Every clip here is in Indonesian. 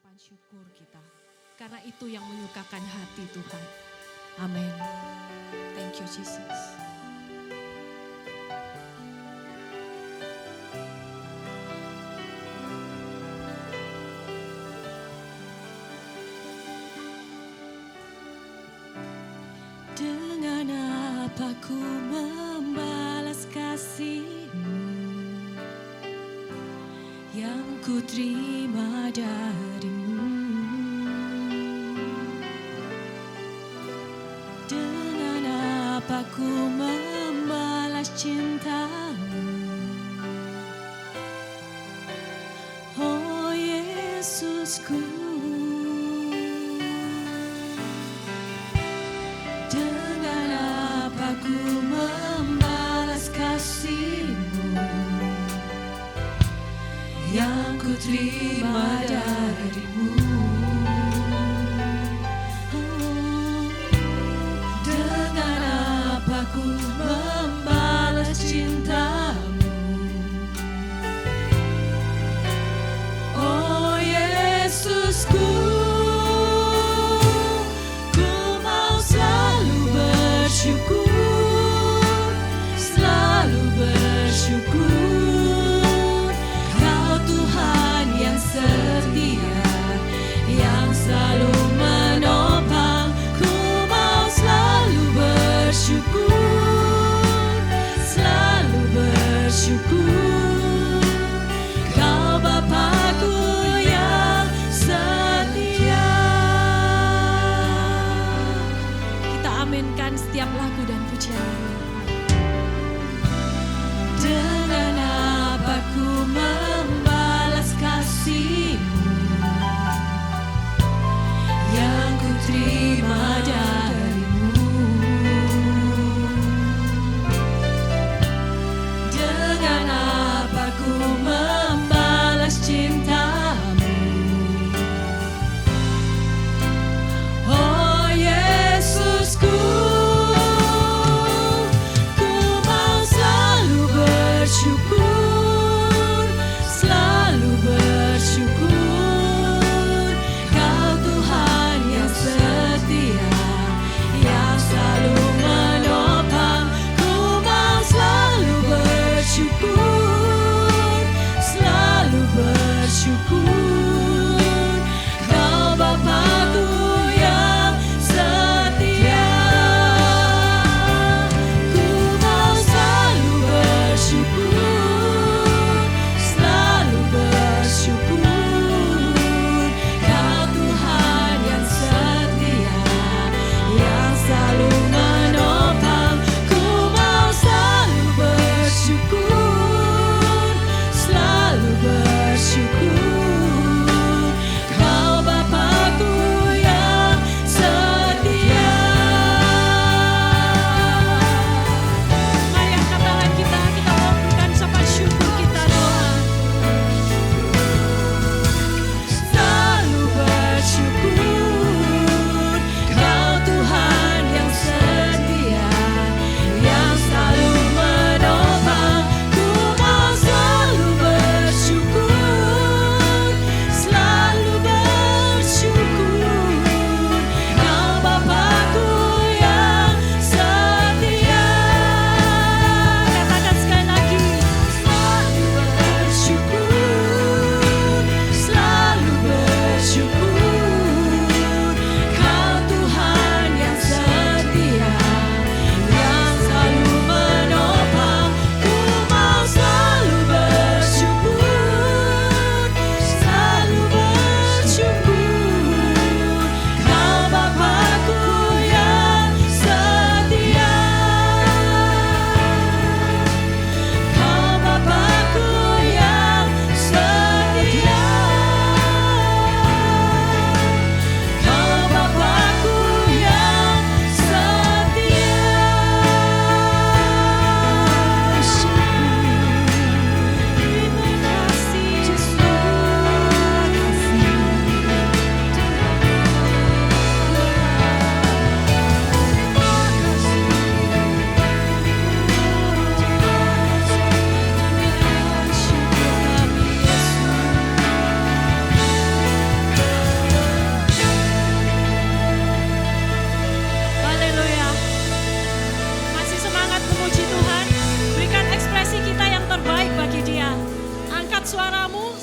ucapan syukur kita. Karena itu yang menyukakan hati Tuhan. Amin. Thank you Jesus. Dengan apa ku membalas kasih-Mu yang ku terima dari-Mu? Dengan apa ku membalas cinta-Mu? Oh Yesusku, dengan apa ku membalas kasih-Mu yang ku terima dari-Mu? Oh, dengan apa ku membalas cinta-Mu? Oh Yesusku, ku mau selalu bersyukur, selalu bersyukur. Kau Tuhan yang setia, yang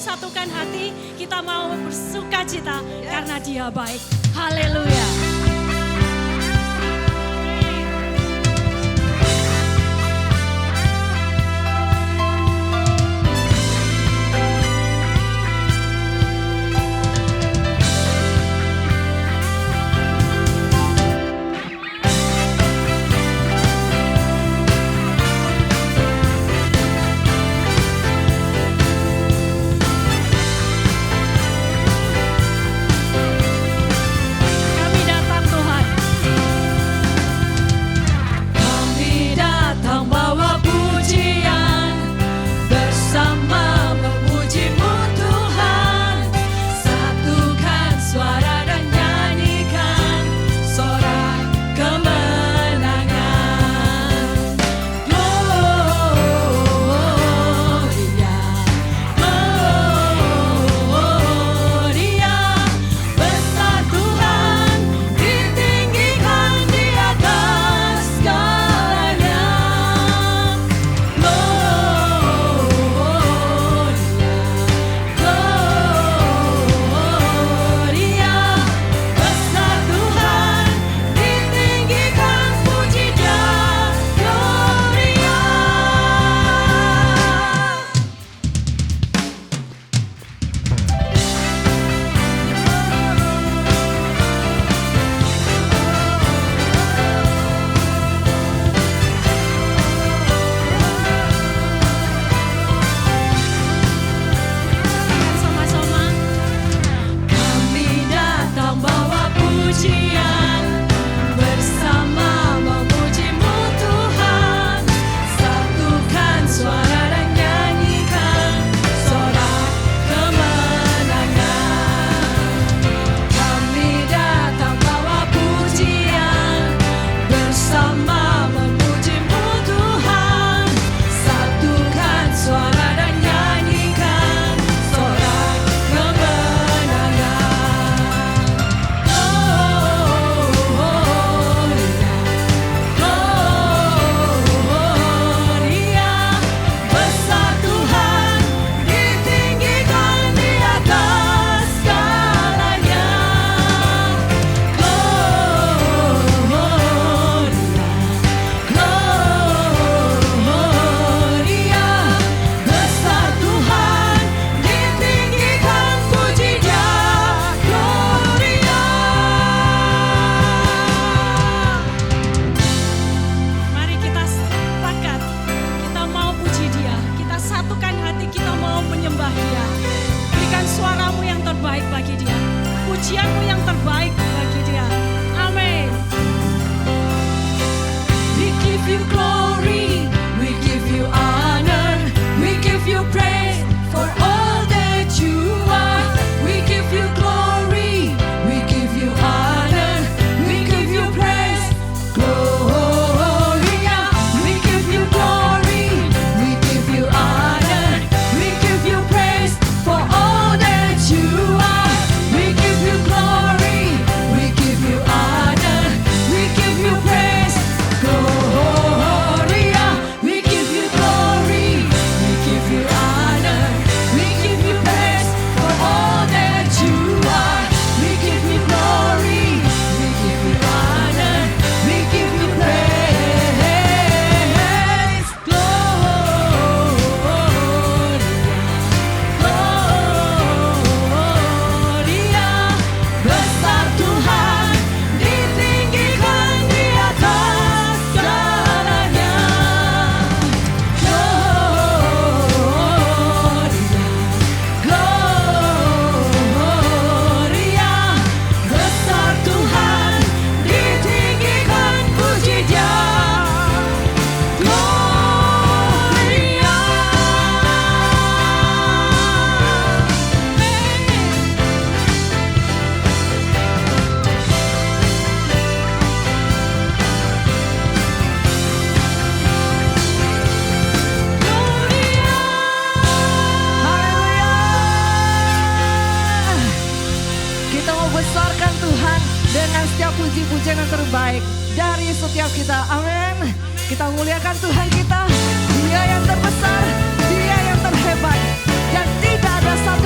satukan hati, kita mau bersuka cita karena Dia baik. Haleluya. Pujianmu yang terbaik bagi Dia. Amin. We give you glory, we give you honor, we give you praise for all that you are. We give you glory, we give you honor, we give you praise. Gloria, we give you glory, we give you honor, we give you praise for all that you are. We give you glory, we give you honor, we give you praise. Gloria, we give you glory, we give you honor, we give you praise for all that you are. We give you glory, we give you honor, we give you praise. Gloria, besar Tuhan, ditinggikan di atas segalanya. Gloria, besar Tuhan, ditinggikan puji Dia. Gloria. Kita mau besarkan Tuhan dengan setiap puji-pujian yang terbaik dari setiap kita. Amin. Kita muliakan Tuhan kita. Dia yang terbesar, Dia yang terhebat. Dan tidak ada satu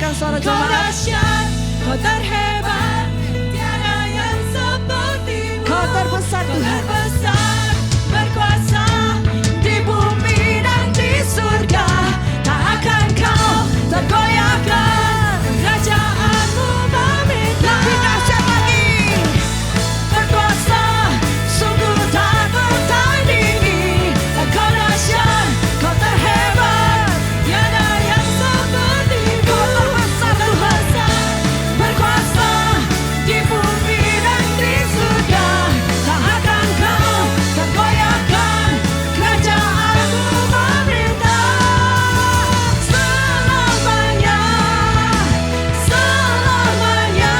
Berikan suara Kau jemaat. dahsyat, kau terhebat, tiada yang sepertimu. Kau terbesar Kau Tuhan. terbesar, berkuasa di bumi dan di surga. Tak akan kau tergoyahkan, kerajaanmu memerintah. Lebih dahsyat lagi. Berkuasa, sungguh tak tertandingi. Kau dahsyat, kau terhebat, tiada yang sepertimu. Kau terbesar Tuhan. Berkuasa di bumi dan di surga. Tak akan kau tergoyahkan, kerajaanmu memerintah selamanya, selamanya,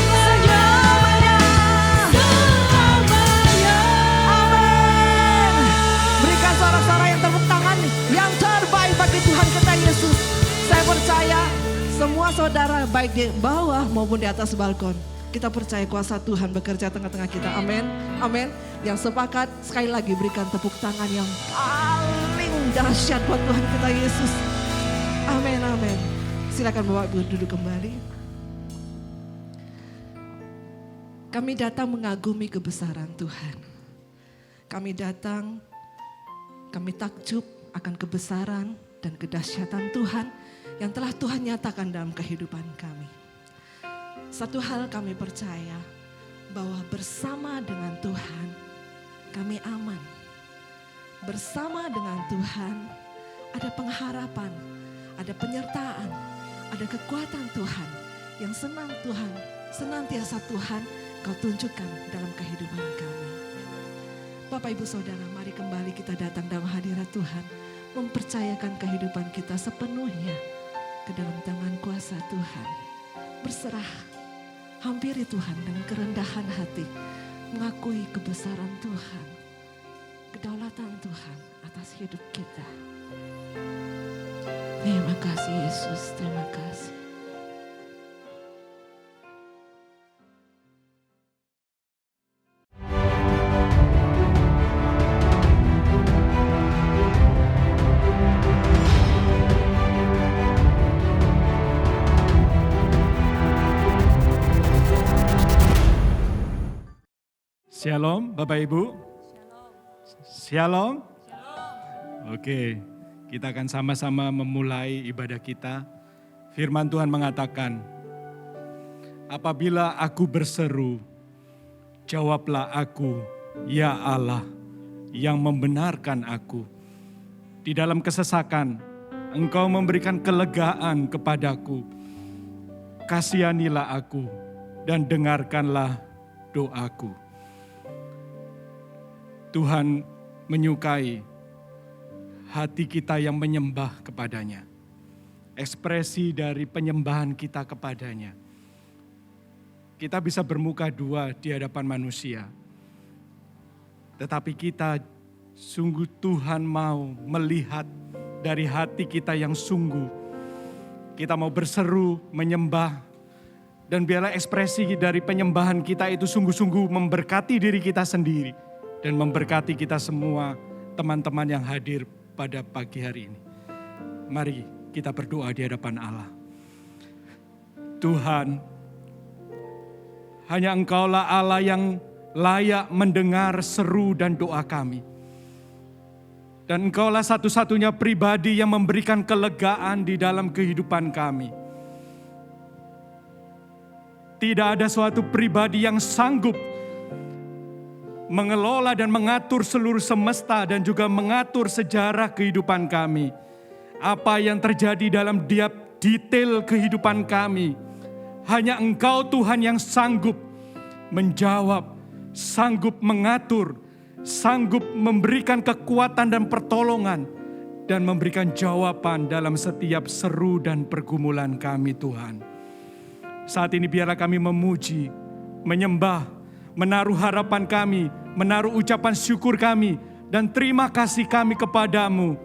selamanya, selamanya. Amin. Berikan suara-suara yang tepuk tangan yang terbaik bagi Tuhan kita Yesus. Saya percaya semua saudara baik di bawah maupun di atas balkon. Kita percaya kuasa Tuhan bekerja tengah-tengah kita. Amin. Amin. Yang sepakat sekali lagi berikan tepuk tangan yang paling dahsyat buat Tuhan kita Yesus. Amin. Amin. Silakan Bapak Ibu duduk kembali. Kami datang mengagumi kebesaran Tuhan. Kami datang, kami takjub akan kebesaran dan kedahsyatan Tuhan yang telah Tuhan nyatakan dalam kehidupan kami. Satu hal kami percaya, bahwa bersama dengan Tuhan kami aman. Bersama dengan Tuhan ada pengharapan, ada penyertaan, ada kekuatan Tuhan yang senantiasa Tuhan kau tunjukkan dalam kehidupan kami. Bapak Ibu Saudara, mari kembali kita datang dalam hadirat Tuhan, mempercayakan kehidupan kita sepenuhnya ke dalam tangan kuasa Tuhan. Berserah, hampiri Tuhan dengan kerendahan hati, mengakui kebesaran Tuhan, kedaulatan Tuhan atas hidup kita. Terima kasih Yesus, terima kasih. Shalom Bapak Ibu. Shalom. Oke, kita akan sama-sama memulai ibadah kita. Firman Tuhan mengatakan, apabila aku berseru, jawablah aku, ya Allah, yang membenarkan aku. Di dalam kesesakan, Engkau memberikan kelegaan kepadaku. Kasihanilah aku dan dengarkanlah doaku. Tuhan menyukai hati kita yang menyembah kepadanya. Ekspresi dari penyembahan kita kepadanya. Kita bisa bermuka dua di hadapan manusia. Tetapi kita sungguh Tuhan mau melihat dari hati kita yang sungguh. Kita mau berseru, menyembah. Dan biarlah ekspresi dari penyembahan kita itu sungguh-sungguh memberkati diri kita sendiri. Dan memberkati kita semua teman-teman yang hadir pada pagi hari ini. Mari kita berdoa di hadapan Allah. Tuhan, hanya Engkaulah Allah yang layak mendengar seru dan doa kami. Dan Engkaulah satu-satunya pribadi yang memberikan kelegaan di dalam kehidupan kami. Tidak ada suatu pribadi yang sanggup mengelola dan mengatur seluruh semesta dan juga mengatur sejarah kehidupan kami. Apa yang terjadi dalam tiap detail kehidupan kami, hanya Engkau Tuhan yang sanggup menjawab, sanggup mengatur, sanggup memberikan kekuatan dan pertolongan, dan memberikan jawaban dalam setiap seru dan pergumulan kami Tuhan. Saat ini biarlah kami memuji, menyembah, menaruh harapan kami, menaruh ucapan syukur kami, dan terima kasih kami kepadamu.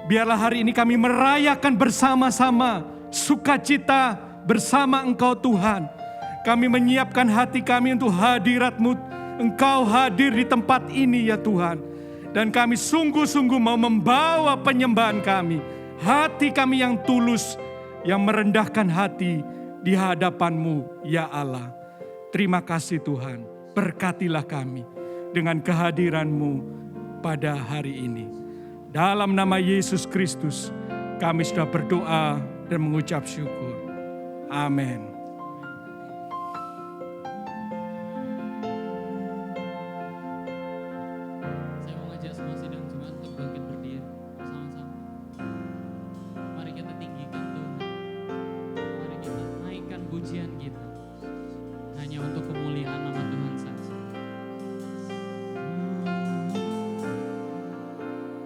Biarlah hari ini kami merayakan bersama-sama sukacita bersama Engkau Tuhan. Kami menyiapkan hati kami untuk hadirat-Mu. Engkau hadir di tempat ini ya Tuhan. Dan kami sungguh-sungguh mau membawa penyembahan kami, hati kami yang tulus, yang merendahkan hati di hadapan-Mu, ya Allah. Terima kasih Tuhan, berkatilah kami dengan kehadiran-Mu pada hari ini. Dalam nama Yesus Kristus, kami sudah berdoa dan mengucap syukur. Amin. Saya mau ngajak semua sidang Jumat untuk bangkit berdiri bersama-sama. Mari kita tinggikan Tuhan. Mari kita naikkan pujian kita hanya untuk kemuliaan nama Tuhan saja.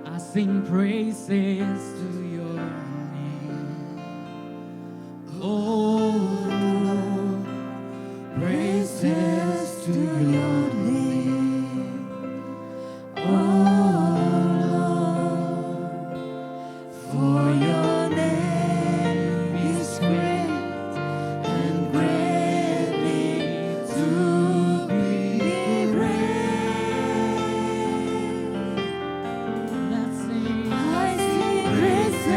I sing praises to your name. Oh Lord, praises to your name. For your name is great and greatly to be praised. Let's sing. I sing praises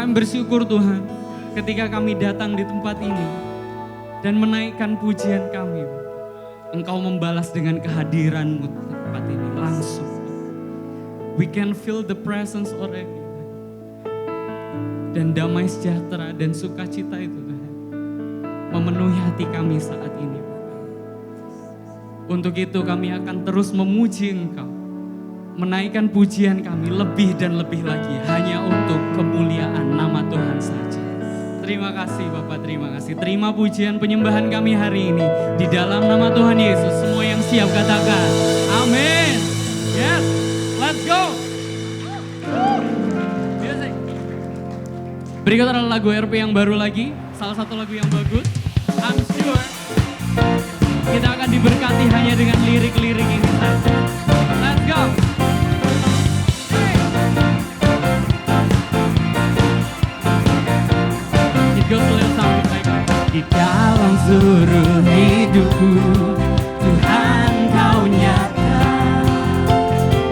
Kami bersyukur Tuhan ketika kami datang di tempat ini dan menaikkan pujian kami. Engkau membalas dengan kehadiran-Mu di tempat ini langsung. We can feel the presence already. Dan damai sejahtera dan sukacita itu Tuhan memenuhi hati kami saat ini. Untuk itu kami akan terus memuji Engkau, menaikkan pujian kami lebih dan lebih lagi hanya untuk kemuliaan nama Tuhan saja. Terima kasih Bapak, terima kasih. Terima pujian penyembahan kami hari ini di dalam nama Tuhan Yesus. Semua yang siap katakan amin. Yes, let's go. Berikut adalah lagu RP yang baru lagi, salah satu lagu yang bagus. I'm sure kita akan diberkati hanya dengan lirik-lirik ini saja. Let's go. It goes a little something like di dalam seluruh hidupku, Tuhan Kau nyata.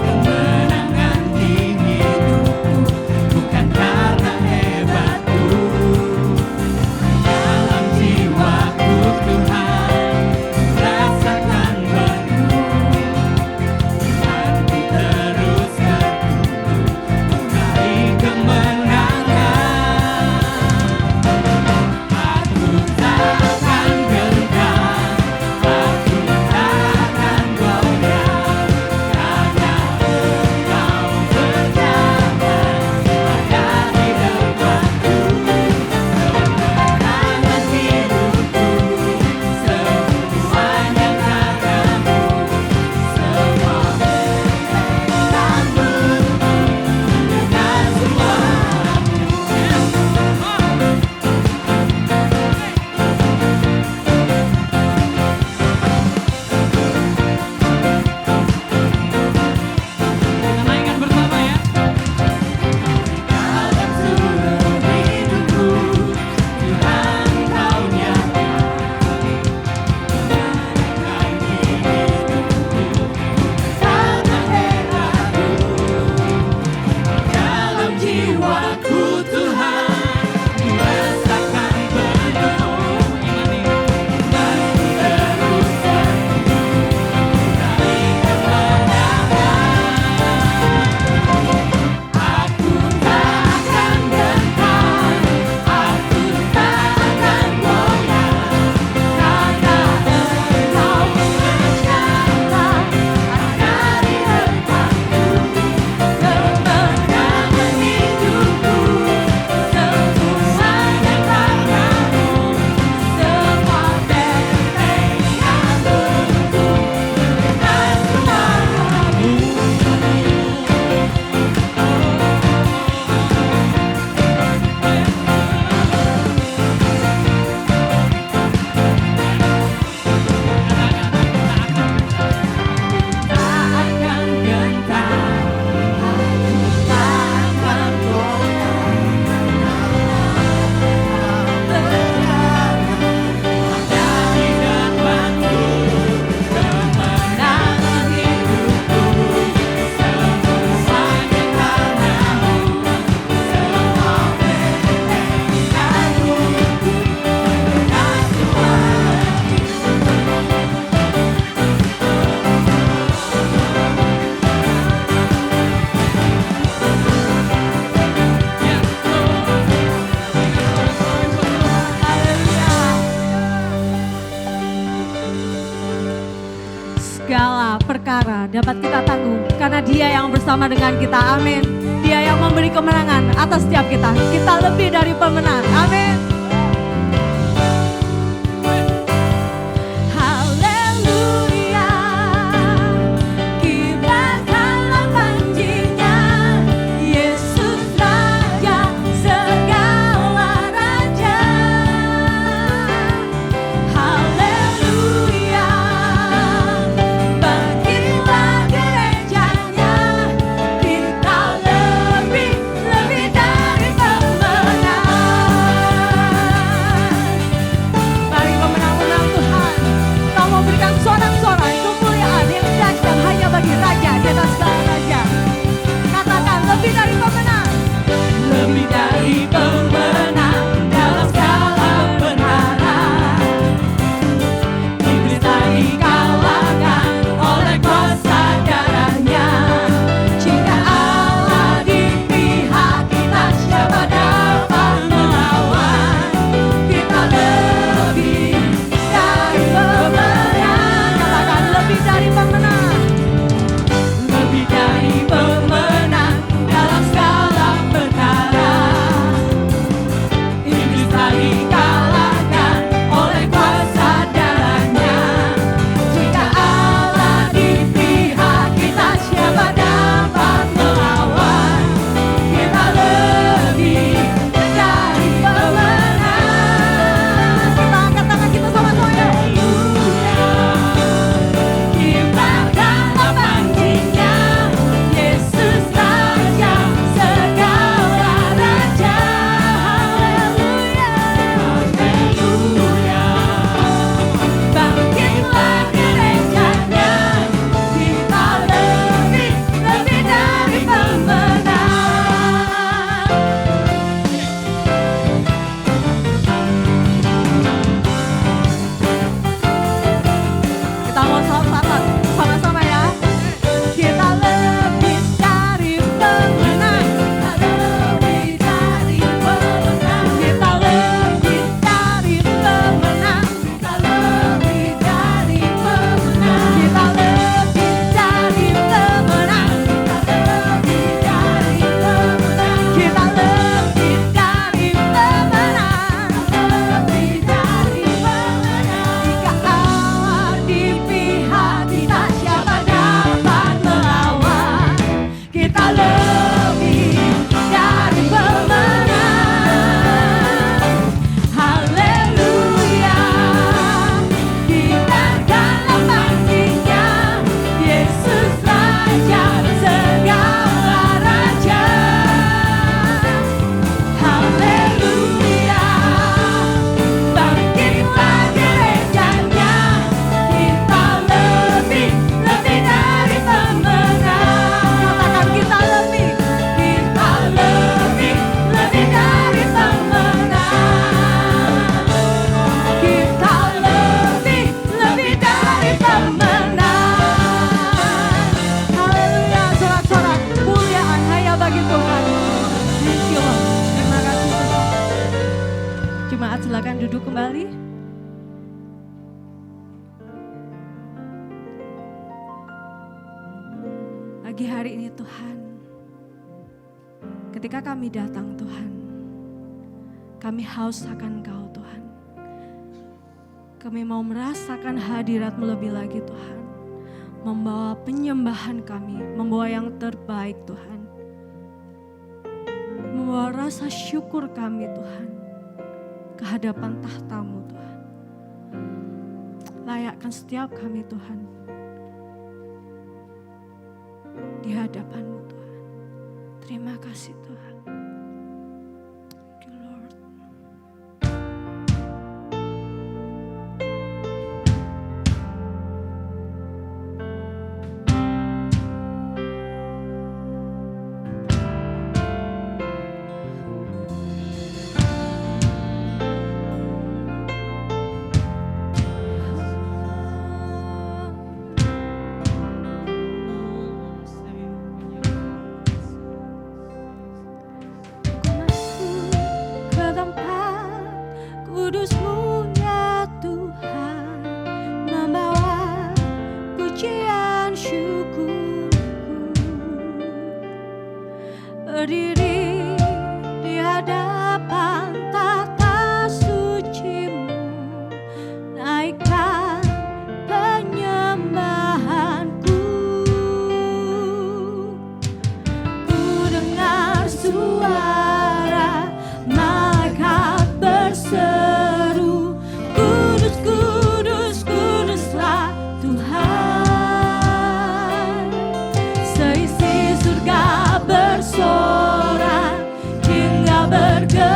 Kemenangan di hidupku bukan karena hebatku. Dalam jiwaku Tuhan rasakan penuh. Tuhanku terus bertumbuh meraih kemenangan. Aku takkan gentar, aku takkan goyah, karena Engkau berjalan ada di depanku. Kemenangan hidupku semuanya karena-Mu, semua berkat-Mu dengan suaramu. Kita naikkan bersama ya. Dalam seluruh hidupku, Tuhan Kau nyata. Kemenangan di hidupku karena hebatku. Dalam jiwaku Tuhan rasakan penuh. Imani dan terus meraih kemenangan. Aku takkan gentar, aku takkan goyah, karena Engkau berjalan ada di depanku. Kemenangan hidupku semuanya karena-Mu, semua berkat-Mu dengan suaramu. Takkan gentar, aku takkan goyah, berjalan ada di depanku. Kemenangan hidupku semuanya karena-Mu, semua berkat-Mu dengan suaramu. Segala perkara dapat kita tanggung karena Dia yang bersama dengan kita. Amin. Dia yang memberi kemenangan atas setiap kita. Kita lebih dari pemenang. Amin. Haleluya. Kibarkanlah panjinya, Yesus Raja segala raja. Haleluya. Bangkitlah gerejanya, kita lebih dari pemenang. Silakan duduk kembali. Pagi hari ini Tuhan, ketika kami datang Tuhan, kami haus akan Engkau Tuhan. Kami mau merasakan hadirat-Mu lebih lagi Tuhan. Membawa penyembahan kami, membawa yang terbaik Tuhan. Membawa rasa syukur kami Tuhan ke hadapan tahta-Mu Tuhan. Layakkan setiap kami Tuhan di hadapan-Mu Tuhan. Terima kasih Tuhan. Thank you Lord. Ku masuk ke tempat kudus-Mu ya Tuhan, membawa pujian syukurku, berdiri di hadapan tahta suci-Mu, naikkan penyembahanku. Ku dengar suara malaikat berseru, kudus, kudus, kuduslah Tuhan. Seisi surga bersorak hingga bergetar.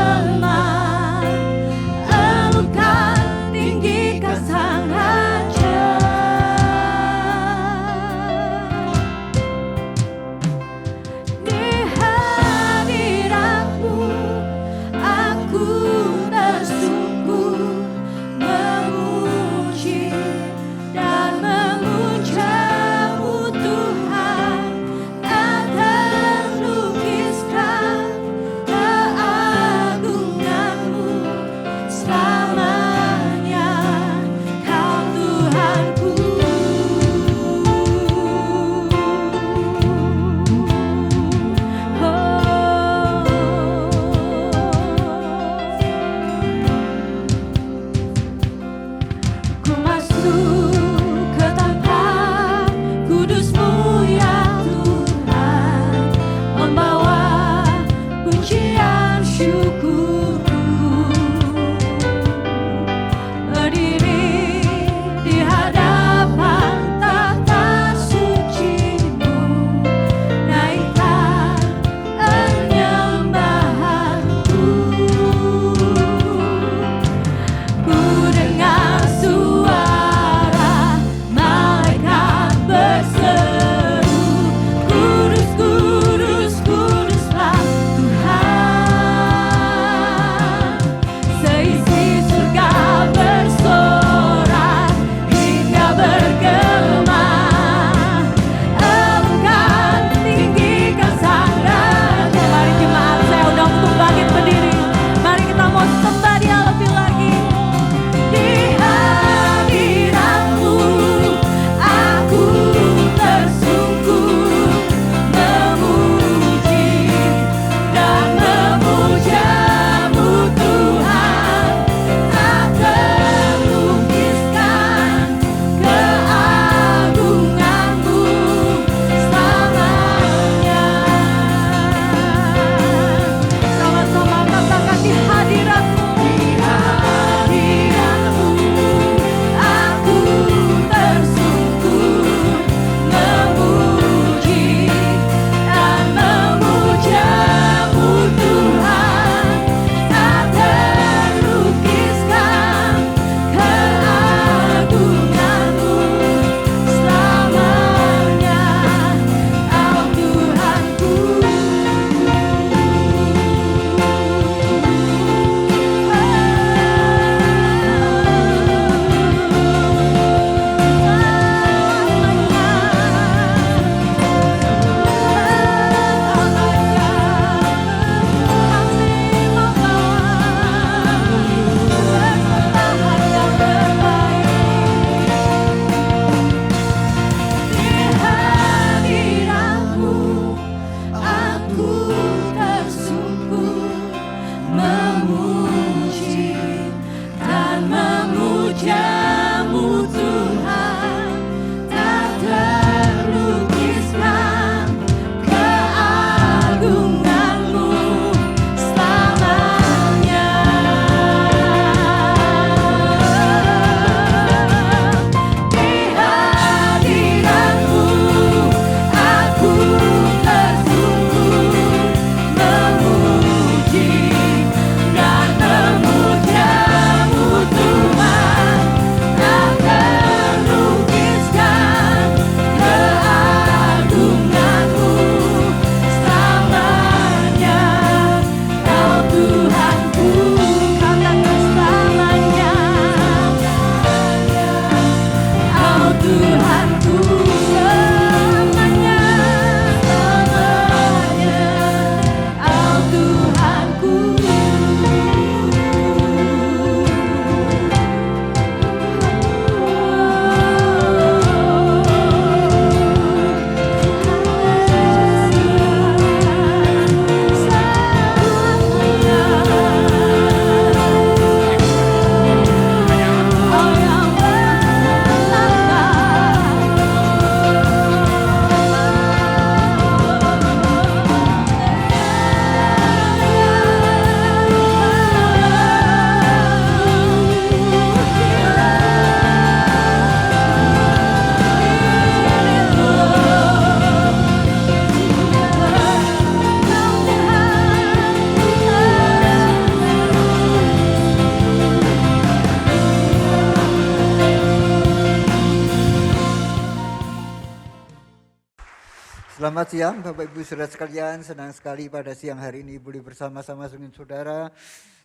Selamat siang Bapak Ibu Saudara sekalian, senang sekali pada siang hari ini boleh bersama-sama dengan saudara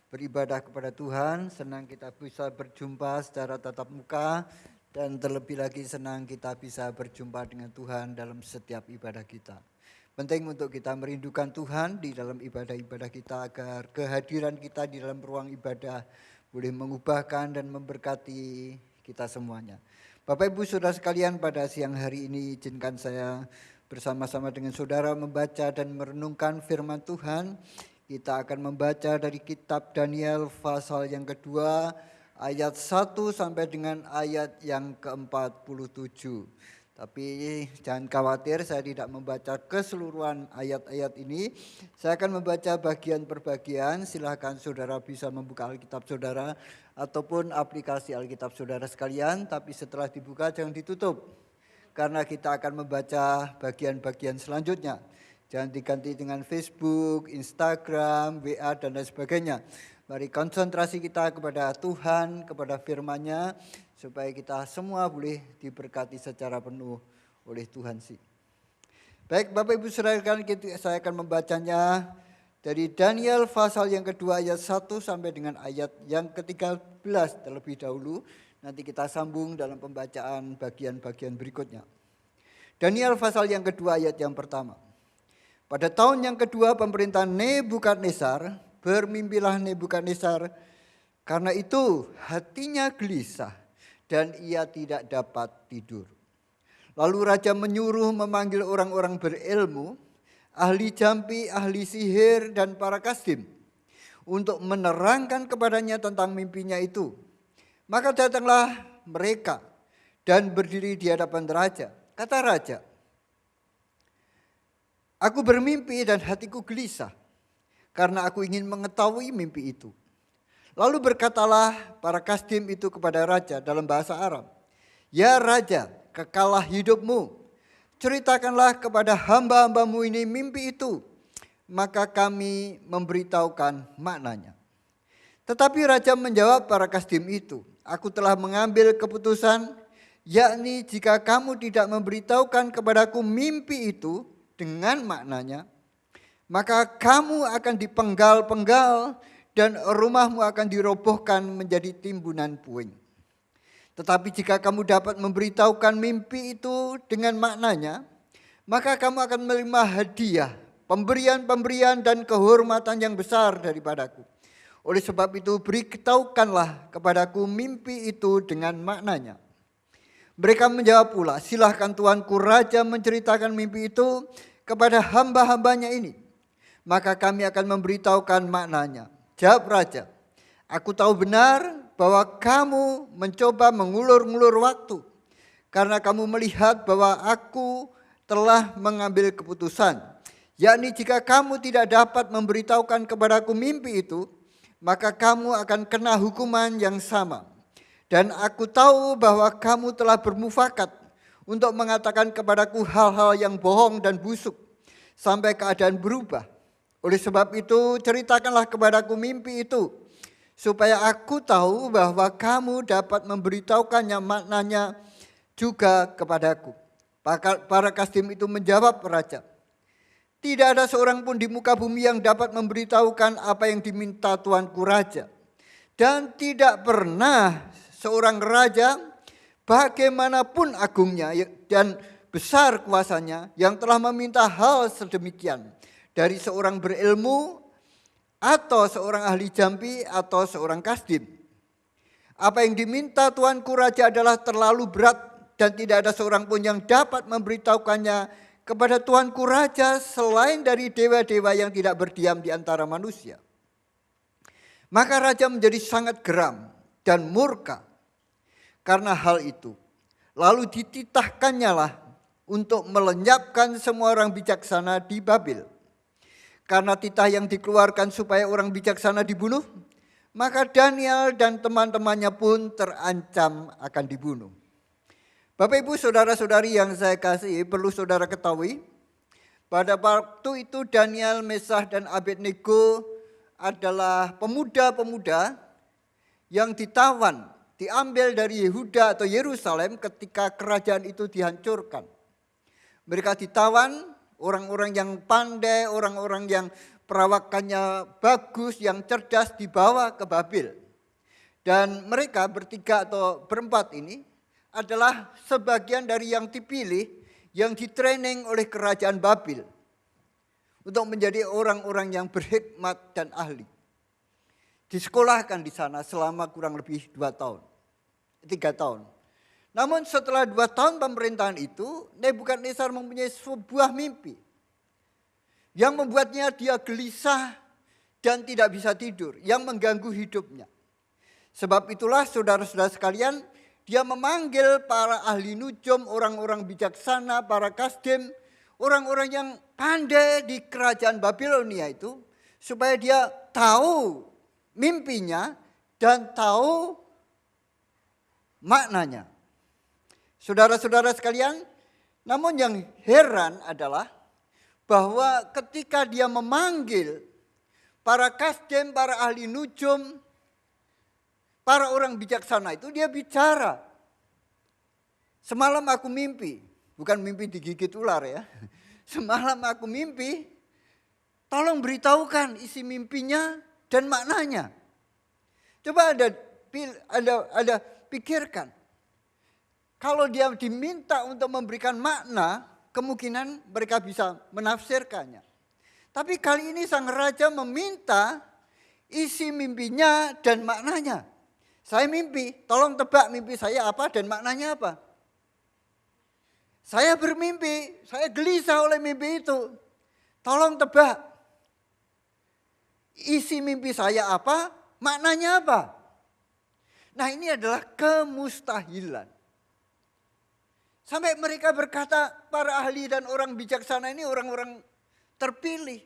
beribadah kepada Tuhan. Senang kita bisa berjumpa secara tatap muka dan terlebih lagi senang kita bisa berjumpa dengan Tuhan dalam setiap ibadah kita. Penting untuk kita merindukan Tuhan di dalam ibadah-ibadah kita agar kehadiran kita di dalam ruang ibadah boleh mengubahkan dan memberkati kita semuanya. Bapak Ibu Saudara sekalian, pada siang hari ini izinkan saya bersama-sama dengan saudara membaca dan merenungkan firman Tuhan. Kita akan membaca dari kitab Daniel pasal yang kedua ayat 1 sampai dengan ayat yang ke-47. Tapi jangan khawatir, saya tidak membaca keseluruhan ayat-ayat ini. Saya akan membaca bagian per bagian. Silakan saudara bisa membuka Alkitab saudara ataupun aplikasi Alkitab saudara sekalian. Tapi setelah dibuka jangan ditutup, karena kita akan membaca bagian-bagian selanjutnya. Jangan diganti dengan Facebook, Instagram, WA, dan lain sebagainya. Mari konsentrasi kita kepada Tuhan, kepada firman-Nya, supaya kita semua boleh diberkati secara penuh oleh Tuhan sih. Baik Bapak Ibu Saudara, saya akan membacanya dari Daniel pasal yang kedua ayat 1 sampai dengan ayat yang ke-13 terlebih dahulu. Nanti kita sambung dalam pembacaan bagian-bagian berikutnya. Daniel pasal yang kedua ayat yang pertama. Pada tahun yang kedua pemerintahan Nebukadnezar, bermimpilah Nebukadnezar, karena itu hatinya gelisah dan ia tidak dapat tidur. Lalu raja menyuruh memanggil orang-orang berilmu, ahli jampi, ahli sihir, dan para kasdim, untuk menerangkan kepadanya tentang mimpinya itu. Maka datanglah mereka dan berdiri di hadapan raja. Kata raja, aku bermimpi dan hatiku gelisah karena aku ingin mengetahui mimpi itu. Lalu berkatalah para kasdim itu kepada raja dalam bahasa Aram, ya raja, kekalah hidupmu, ceritakanlah kepada hamba-hambamu ini mimpi itu, maka kami memberitahukan maknanya. Tetapi raja menjawab para kasdim itu, aku telah mengambil keputusan, yakni jika kamu tidak memberitahukan kepadaku mimpi itu dengan maknanya, maka kamu akan dipenggal-penggal dan rumahmu akan dirobohkan menjadi timbunan puing. Tetapi jika kamu dapat memberitahukan mimpi itu dengan maknanya, maka kamu akan menerima hadiah, pemberian-pemberian dan kehormatan yang besar daripadaku. Oleh sebab itu beritahukanlah kepadaku mimpi itu dengan maknanya. Mereka menjawab pula, silahkan tuanku raja menceritakan mimpi itu kepada hamba-hambanya ini, maka kami akan memberitahukan maknanya. Jawab raja, aku tahu benar bahwa kamu mencoba mengulur-ngulur waktu, karena kamu melihat bahwa aku telah mengambil keputusan, yakni jika kamu tidak dapat memberitahukan kepadaku mimpi itu, maka kamu akan kena hukuman yang sama. Dan aku tahu bahwa kamu telah bermufakat untuk mengatakan kepadaku hal-hal yang bohong dan busuk sampai keadaan berubah. Oleh sebab itu ceritakanlah kepadaku mimpi itu, supaya aku tahu bahwa kamu dapat memberitahukannya maknanya juga kepadaku. Para kasdim itu menjawab raja, tidak ada seorang pun di muka bumi yang dapat memberitahukan apa yang diminta tuanku raja. Dan tidak pernah seorang raja, bagaimanapun agungnya dan besar kuasanya, yang telah meminta hal sedemikian dari seorang berilmu atau seorang ahli jampi atau seorang kasdim. Apa yang diminta tuanku raja adalah terlalu berat dan tidak ada seorang pun yang dapat memberitahukannya kepada tuanku raja selain dari dewa-dewa yang tidak berdiam di antara manusia. Maka raja menjadi sangat geram dan murka karena hal itu. Lalu dititahkannya lah untuk melenyapkan semua orang bijaksana di Babel. Karena titah yang dikeluarkan supaya orang bijaksana dibunuh, maka Daniel dan teman-temannya pun terancam akan dibunuh. Bapak Ibu saudara-saudari yang saya kasihi, perlu saudara ketahui, pada waktu itu Daniel, Mesah dan Abednego adalah pemuda-pemuda yang ditawan, diambil dari Yehuda atau Yerusalem ketika kerajaan itu dihancurkan. Mereka ditawan orang-orang yang pandai, orang-orang yang perawakannya bagus, yang cerdas dibawa ke Babil. Dan mereka bertiga atau berempat ini adalah sebagian dari yang dipilih, yang ditraining oleh kerajaan Babil untuk menjadi orang-orang yang berhikmat dan ahli. Disekolahkan di sana selama kurang lebih 3 tahun. Namun setelah 2 tahun pemerintahan itu, Nebukadnezar mempunyai sebuah mimpi yang membuatnya dia gelisah dan tidak bisa tidur, yang mengganggu hidupnya. Sebab itulah saudara-saudara sekalian, dia memanggil para ahli nujum, orang-orang bijaksana, para kasdim, orang-orang yang pandai di kerajaan Babilonia itu, supaya dia tahu mimpinya dan tahu maknanya. Saudara-saudara sekalian, namun yang heran adalah bahwa ketika dia memanggil para kasdim, para ahli nujum, para orang bijaksana itu, dia bicara. Semalam aku mimpi, bukan mimpi digigit ular ya. Semalam aku mimpi, tolong beritahukan isi mimpinya dan maknanya. Coba Anda pikirkan. Kalau dia diminta untuk memberikan makna, kemungkinan mereka bisa menafsirkannya. Tapi kali ini sang raja meminta isi mimpinya dan maknanya. Saya mimpi, tolong tebak mimpi saya apa dan maknanya apa. Saya bermimpi, saya gelisah oleh mimpi itu. Tolong tebak isi mimpi saya apa, maknanya apa. Nah, ini adalah kemustahilan. Sampai mereka berkata, para ahli dan orang bijaksana ini orang-orang terpilih.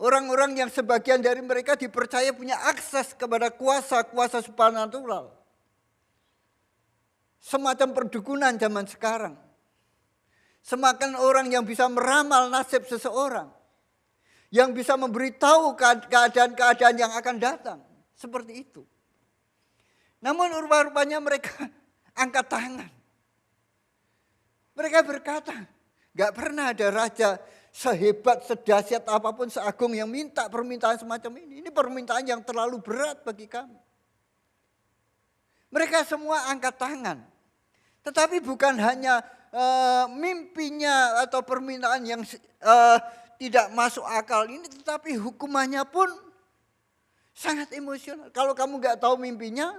Orang-orang yang sebagian dari mereka dipercaya punya akses kepada kuasa-kuasa supernatural. Semacam perdukunan zaman sekarang. Semakin orang yang bisa meramal nasib seseorang. Yang bisa memberitahu keadaan-keadaan yang akan datang. Seperti itu. Namun rupa-rupanya mereka angkat tangan. Mereka berkata, gak pernah ada raja sehebat, sedahsyat apapun, seagung yang minta permintaan semacam ini. Ini permintaan yang terlalu berat bagi kami. Mereka semua angkat tangan. Tetapi bukan hanya mimpinya atau permintaan yang tidak masuk akal ini, tetapi hukumannya pun sangat emosional. Kalau kamu gak tahu mimpinya,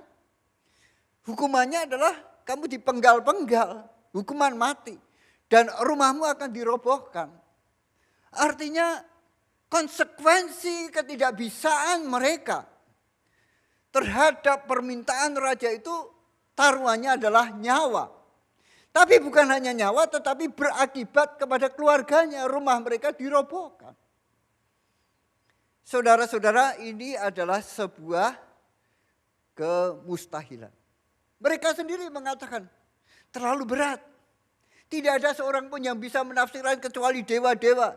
hukumannya adalah kamu dipenggal-penggal. Hukuman mati. Dan rumahmu akan dirobohkan. Artinya konsekuensi ketidakbisaan mereka terhadap permintaan raja itu taruhannya adalah nyawa. Tapi bukan hanya nyawa, tetapi berakibat kepada keluarganya. Rumah mereka dirobohkan. Saudara-saudara, ini adalah sebuah kemustahilan. Mereka sendiri mengatakan, terlalu berat. Tidak ada seorang pun yang bisa menafsirkan kecuali dewa-dewa.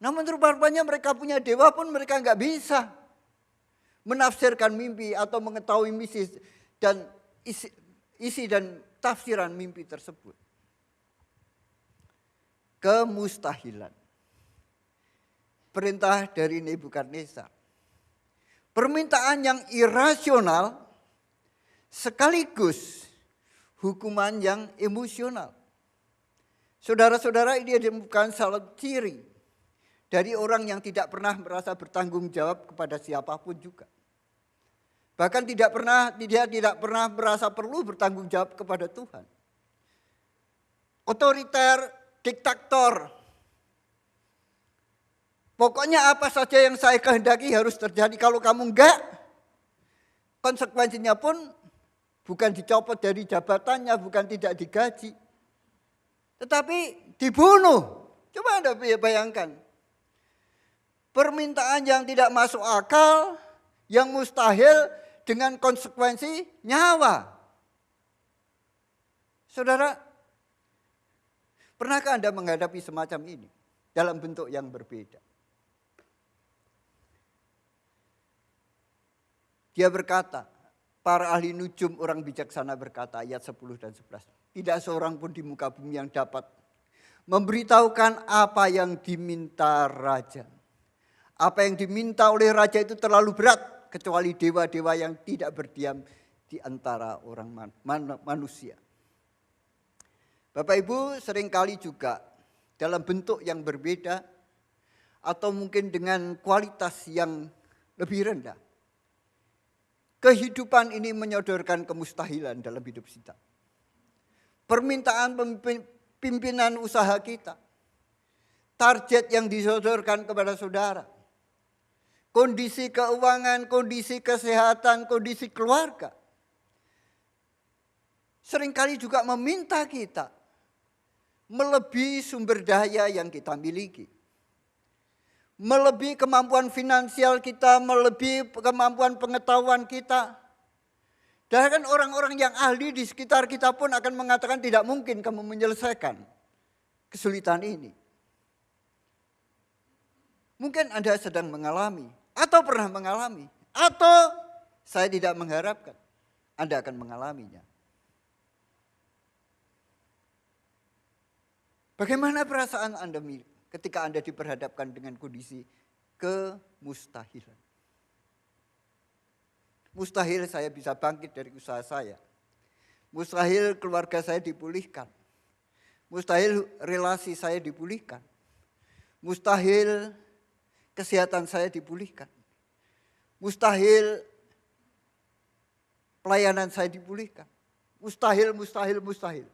Namun rupanya mereka punya dewa pun mereka nggak bisa menafsirkan mimpi atau mengetahui misi dan isi dan tafsiran mimpi tersebut. Kemustahilan. Perintah dari Nebukadnezar. Permintaan yang irasional sekaligus hukuman yang emosional. Saudara-saudara, ini bukan salah ciri dari orang yang tidak pernah merasa bertanggung jawab kepada siapapun juga. Bahkan dia tidak pernah merasa perlu bertanggung jawab kepada Tuhan. Otoriter, diktator. Pokoknya apa saja yang saya kehendaki harus terjadi. Kalau kamu enggak, konsekuensinya pun bukan dicopot dari jabatannya, bukan tidak digaji. Tetapi dibunuh. Coba Anda bayangkan. Permintaan yang tidak masuk akal, yang mustahil dengan konsekuensi nyawa. Saudara, pernahkah Anda menghadapi semacam ini dalam bentuk yang berbeda? Dia berkata, para ahli nujum orang bijaksana berkata, ayat 10 dan 11. Tidak seorang pun di muka bumi yang dapat memberitahukan apa yang diminta raja. Apa yang diminta oleh raja itu terlalu berat, kecuali dewa-dewa yang tidak berdiam di antara orang manusia. Bapak Ibu, seringkali juga dalam bentuk yang berbeda atau mungkin dengan kualitas yang lebih rendah. Kehidupan ini menyodorkan kemustahilan dalam hidup kita. Permintaan pimpinan usaha kita, target yang disodorkan kepada saudara, kondisi keuangan, kondisi kesehatan, kondisi keluarga, seringkali juga meminta kita melebihi sumber daya yang kita miliki, melebihi kemampuan finansial kita, melebihi kemampuan pengetahuan kita. Dan kan orang-orang yang ahli di sekitar kita pun akan mengatakan tidak mungkin kamu menyelesaikan kesulitan ini. Mungkin Anda sedang mengalami atau pernah mengalami, atau saya tidak mengharapkan Anda akan mengalaminya. Bagaimana perasaan Anda ketika Anda diperhadapkan dengan kondisi kemustahilan? Mustahil saya bisa bangkit dari usaha saya. Mustahil keluarga saya dipulihkan. Mustahil relasi saya dipulihkan. Mustahil kesehatan saya dipulihkan. Mustahil pelayanan saya dipulihkan. Mustahil, mustahil, mustahil.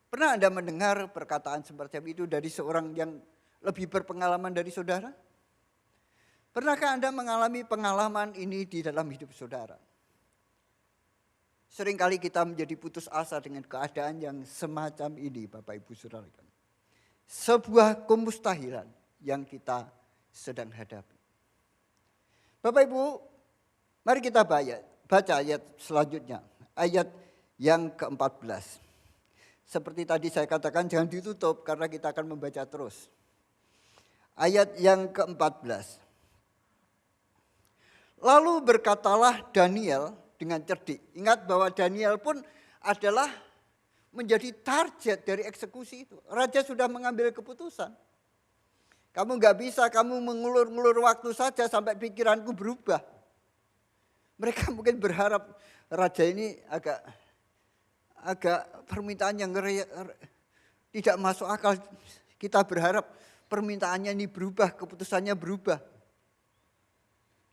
Pernah Anda mendengar perkataan seperti itu dari seorang yang lebih berpengalaman dari saudara? Pernahkah Anda mengalami pengalaman ini di dalam hidup saudara? Seringkali kita menjadi putus asa dengan keadaan yang semacam ini, Bapak Ibu Saudara. Sebuah kemustahilan yang kita sedang hadapi. Bapak Ibu, mari kita baca ayat selanjutnya. Ayat yang ke-14. Seperti tadi saya katakan jangan ditutup karena kita akan membaca terus. Ayat yang ke-14. Lalu berkatalah Daniel dengan cerdik. Ingat bahwa Daniel pun adalah menjadi target dari eksekusi itu. Raja sudah mengambil keputusan. Kamu gak bisa, kamu mengulur-ngulur waktu saja sampai pikiranku berubah. Mereka mungkin berharap raja ini agak permintaan yang tidak masuk akal. Kita berharap permintaannya ini berubah, keputusannya berubah.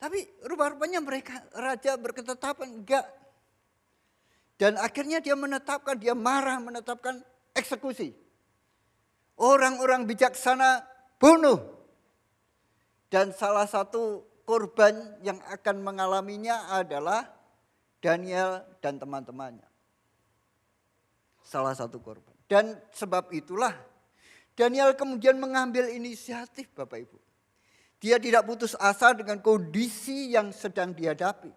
Tapi rupa-rupanya raja berketetapan enggak. Dan akhirnya dia marah menetapkan eksekusi. Orang-orang bijaksana bunuh. Dan salah satu korban yang akan mengalaminya adalah Daniel dan teman-temannya. Salah satu korban. Dan sebab itulah Daniel kemudian mengambil inisiatif, Bapak Ibu. Dia tidak putus asa dengan kondisi yang sedang dihadapi.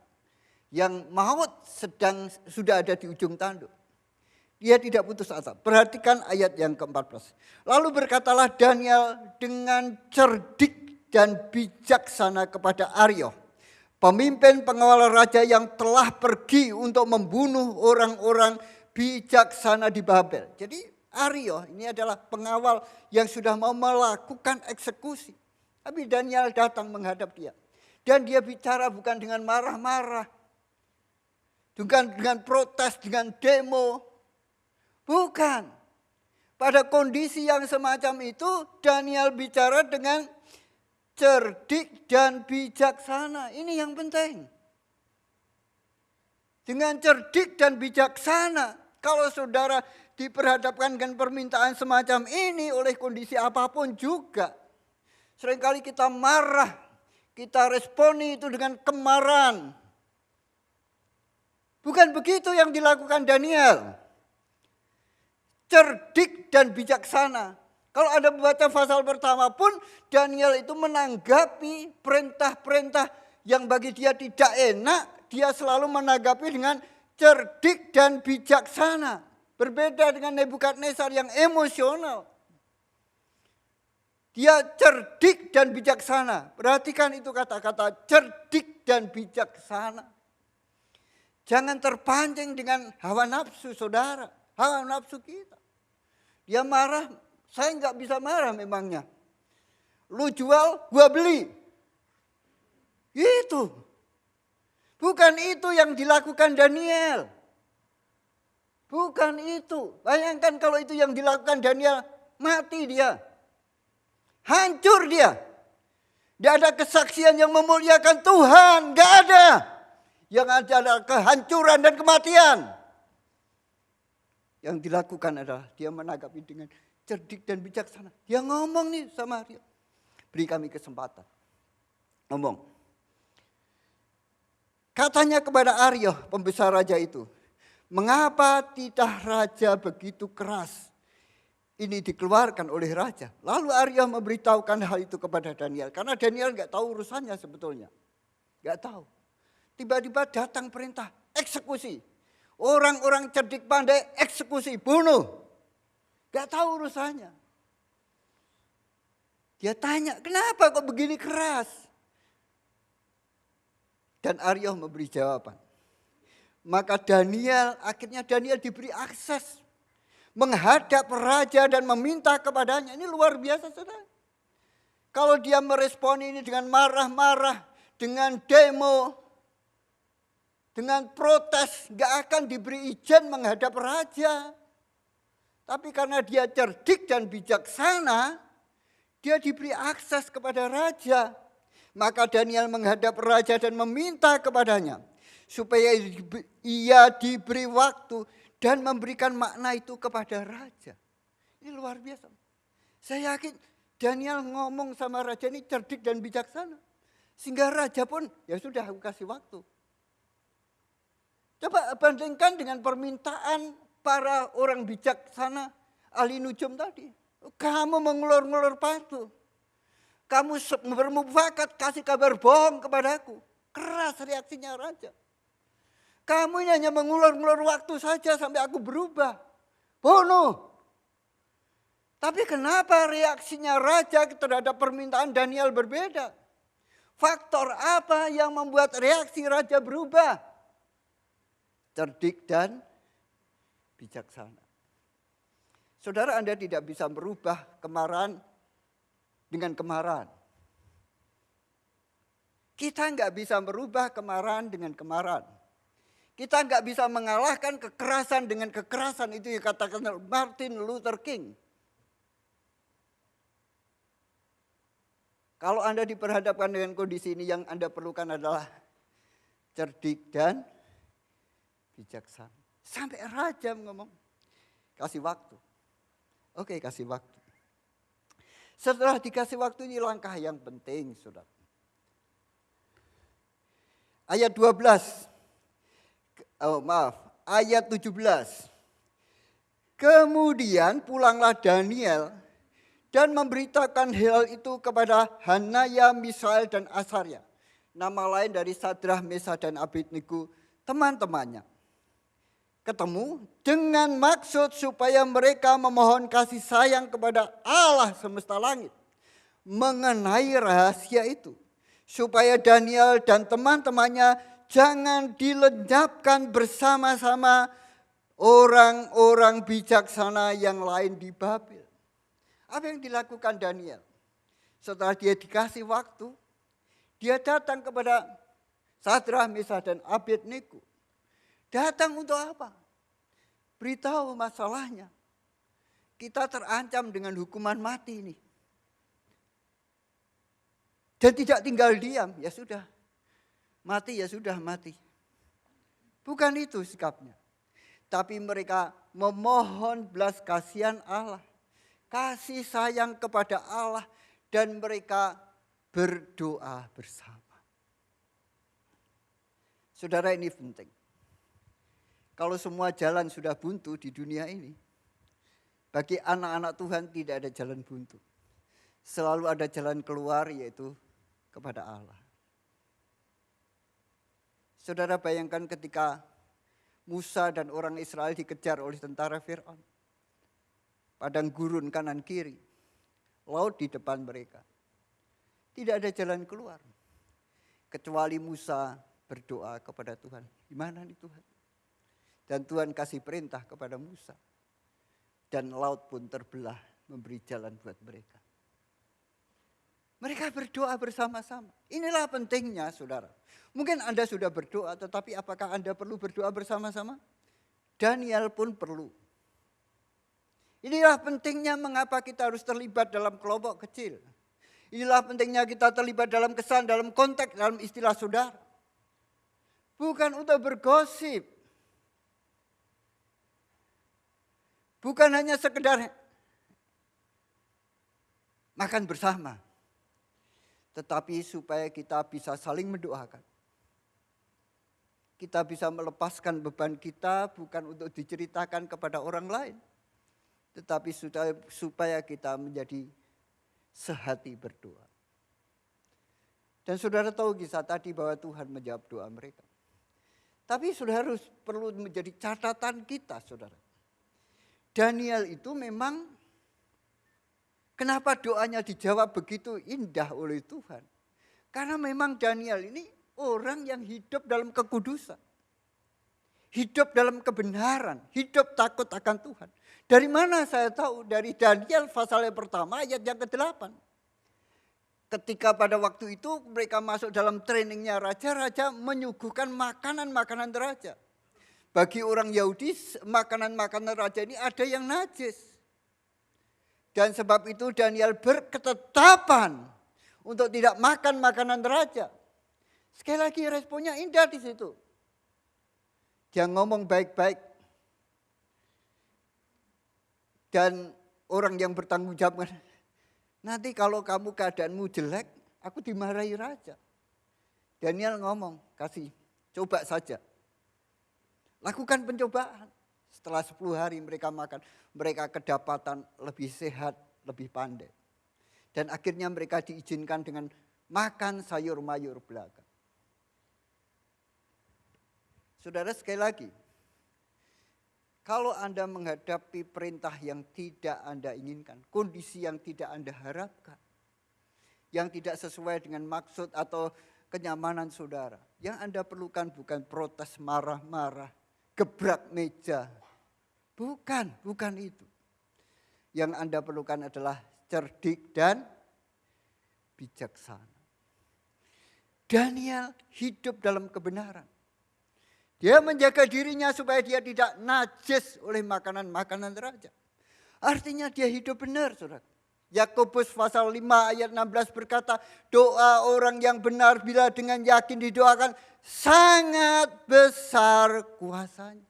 Yang maut sudah ada di ujung tanduk. Dia tidak putus asa. Perhatikan ayat yang ke-14. Lalu berkatalah Daniel dengan cerdik dan bijaksana kepada Arioh, pemimpin pengawal raja yang telah pergi untuk membunuh orang-orang bijaksana di Babel. Jadi Arioh ini adalah pengawal yang sudah mau melakukan eksekusi. Tapi Daniel datang menghadap dia. Dan dia bicara bukan dengan marah-marah. Bukan dengan protes, dengan demo. Bukan. Pada kondisi yang semacam itu Daniel bicara dengan cerdik dan bijaksana. Ini yang penting. Dengan cerdik dan bijaksana. Kalau saudara diperhadapkan dengan permintaan semacam ini oleh kondisi apapun juga. Seringkali kita marah, kita responi itu dengan kemarahan. Bukan begitu yang dilakukan Daniel. Cerdik dan bijaksana. Kalau Anda membaca pasal pertama pun, Daniel itu menanggapi perintah-perintah yang bagi dia tidak enak. Dia selalu menanggapi dengan cerdik dan bijaksana. Berbeda dengan Nebukadnezar yang emosional. Dia cerdik dan bijaksana. Perhatikan itu kata-kata cerdik dan bijaksana. Jangan terpancing dengan hawa nafsu saudara. Hawa nafsu kita. Dia marah, saya nggak bisa marah memangnya. Lu jual, gua beli. Itu. Bukan itu yang dilakukan Daniel. Bukan itu. Bayangkan kalau itu yang dilakukan Daniel, mati dia. Hancur dia. Tidak ada kesaksian yang memuliakan Tuhan. Tidak ada. Yang ada adalah kehancuran dan kematian. Yang dilakukan adalah dia menanggapi dengan cerdik dan bijaksana. Dia ngomong nih sama dia. Beri kami kesempatan. Ngomong. Katanya kepada Aryo, pembesar raja itu. Mengapa titah raja begitu keras? Ini dikeluarkan oleh raja. Lalu Aryo memberitahukan hal itu kepada Daniel. Karena Daniel nggak tahu urusannya sebetulnya. Nggak tahu. Tiba-tiba datang perintah eksekusi. Orang-orang cerdik pandai eksekusi, bunuh. Nggak tahu urusannya. Dia tanya, kenapa kok begini keras? Dan Aryo memberi jawaban. Maka akhirnya Daniel diberi akses. Menghadap raja dan meminta kepadanya. Ini luar biasa saudara. Kalau dia meresponi ini dengan marah-marah, dengan demo, dengan protes, gak akan diberi izin menghadap raja. Tapi karena dia cerdik dan bijaksana, dia diberi akses kepada raja. Maka Daniel menghadap raja dan meminta kepadanya supaya ia diberi waktu dan memberikan makna itu kepada raja. Ini luar biasa. Saya yakin Daniel ngomong sama raja ini cerdik dan bijaksana. Sehingga raja pun ya sudah aku kasih waktu. Coba bandingkan dengan permintaan para orang bijaksana ahli nujum tadi. Kamu mengulur-ngulur batu. Kamu bermufakat kasih kabar bohong kepadaku. Keras reaksinya raja. Kamu hanya mengulur-ngulur waktu saja sampai aku berubah. Bunuh. Tapi kenapa reaksinya raja terhadap permintaan Daniel berbeda? Faktor apa yang membuat reaksi raja berubah? Cerdik dan bijaksana. Saudara, Anda tidak bisa merubah kemarahan dengan kemarahan. Kita nggak bisa merubah kemarahan dengan kemarahan. Kita nggak bisa mengalahkan kekerasan dengan kekerasan. Itu yang katakan Martin Luther King. Kalau Anda diperhadapkan dengan kondisi ini, yang Anda perlukan adalah cerdik dan bijaksana. Sampai raja ngomong, kasih waktu. Oke, kasih waktu. Setelah dikasih waktu, ini langkah yang penting, saudara. Ayat 12. Ayat 17. Kemudian pulanglah Daniel dan memberitakan hal itu kepada Hanaya, Misael, dan Asaria. Nama lain dari Sadrah, Mesah, dan Abednego, teman-temannya. Ketemu dengan maksud supaya mereka memohon kasih sayang kepada Allah semesta langit mengenai rahasia itu. Supaya Daniel dan teman-temannya jangan dilenyapkan bersama-sama orang-orang bijaksana yang lain di Babel. Apa yang dilakukan Daniel? Setelah dia dikasih waktu, dia datang kepada Sadrah, Mesah, dan Abednego. Datang untuk apa? Beritahu masalahnya. Kita terancam dengan hukuman mati ini. Dan tidak tinggal diam, ya sudah. Mati ya sudah mati. Bukan itu sikapnya. Tapi mereka memohon belas kasihan Allah. Kasih sayang kepada Allah. Dan mereka berdoa bersama. Saudara, ini penting. Kalau semua jalan sudah buntu di dunia ini, bagi anak-anak Tuhan tidak ada jalan buntu. Selalu ada jalan keluar, yaitu kepada Allah. Saudara, bayangkan ketika Musa dan orang Israel dikejar oleh tentara Fir'aun. Padang gurun kanan kiri, laut di depan mereka. Tidak ada jalan keluar. Kecuali Musa berdoa kepada Tuhan. Gimana nih Tuhan? Dan Tuhan kasih perintah kepada Musa. dan laut pun terbelah memberi jalan buat mereka. Mereka berdoa bersama-sama. Inilah pentingnya saudara. Mungkin Anda sudah berdoa, tetapi apakah Anda perlu berdoa bersama-sama? Daniel pun perlu. Inilah pentingnya mengapa kita harus terlibat dalam kelompok kecil. Inilah pentingnya kita terlibat dalam kesan, dalam konteks, dalam istilah saudara. Bukan untuk bergosip. Bukan hanya sekedar makan bersama. Tetapi supaya kita bisa saling mendoakan. Kita bisa melepaskan beban kita bukan untuk diceritakan kepada orang lain. Tetapi supaya kita menjadi sehati berdoa. Dan saudara tahu kisah tadi bahwa Tuhan menjawab doa mereka. Tapi saudara harus perlu menjadi catatan kita saudara. Daniel itu memang kenapa doanya dijawab begitu indah oleh Tuhan. Karena memang Daniel ini orang yang hidup dalam kekudusan. Hidup dalam kebenaran, hidup takut akan Tuhan. Dari mana saya tahu? Dari Daniel pasal yang pertama ayat yang ke-8. Ketika pada waktu itu mereka masuk dalam trainingnya raja, raja menyuguhkan makanan-makanan raja. Bagi orang Yahudi makanan-makanan raja ini ada yang najis. Dan sebab itu Daniel berketetapan untuk tidak makan makanan raja. Sekali lagi responnya indah di situ. Dia ngomong baik-baik. Dan orang yang bertanggung jawab, nanti kalau kamu keadaanmu jelek, aku dimarahi raja. Daniel ngomong, kasih, coba saja. Lakukan pencobaan. Setelah 10 hari mereka makan, mereka kedapatan lebih sehat, lebih pandai. Dan akhirnya mereka diizinkan dengan makan sayur mayur belaka. Saudara sekali lagi, kalau Anda menghadapi perintah yang tidak Anda inginkan, kondisi yang tidak Anda harapkan, yang tidak sesuai dengan maksud atau kenyamanan saudara, yang Anda perlukan bukan protes marah-marah, gebrak meja. Bukan itu. Yang Anda perlukan adalah cerdik dan bijaksana. Daniel hidup dalam kebenaran. Dia menjaga dirinya supaya dia tidak najis oleh makanan-makanan raja. Artinya dia hidup benar, saudara. Yakobus pasal 5 ayat 16 berkata, doa orang yang benar bila dengan yakin didoakan sangat besar kuasanya.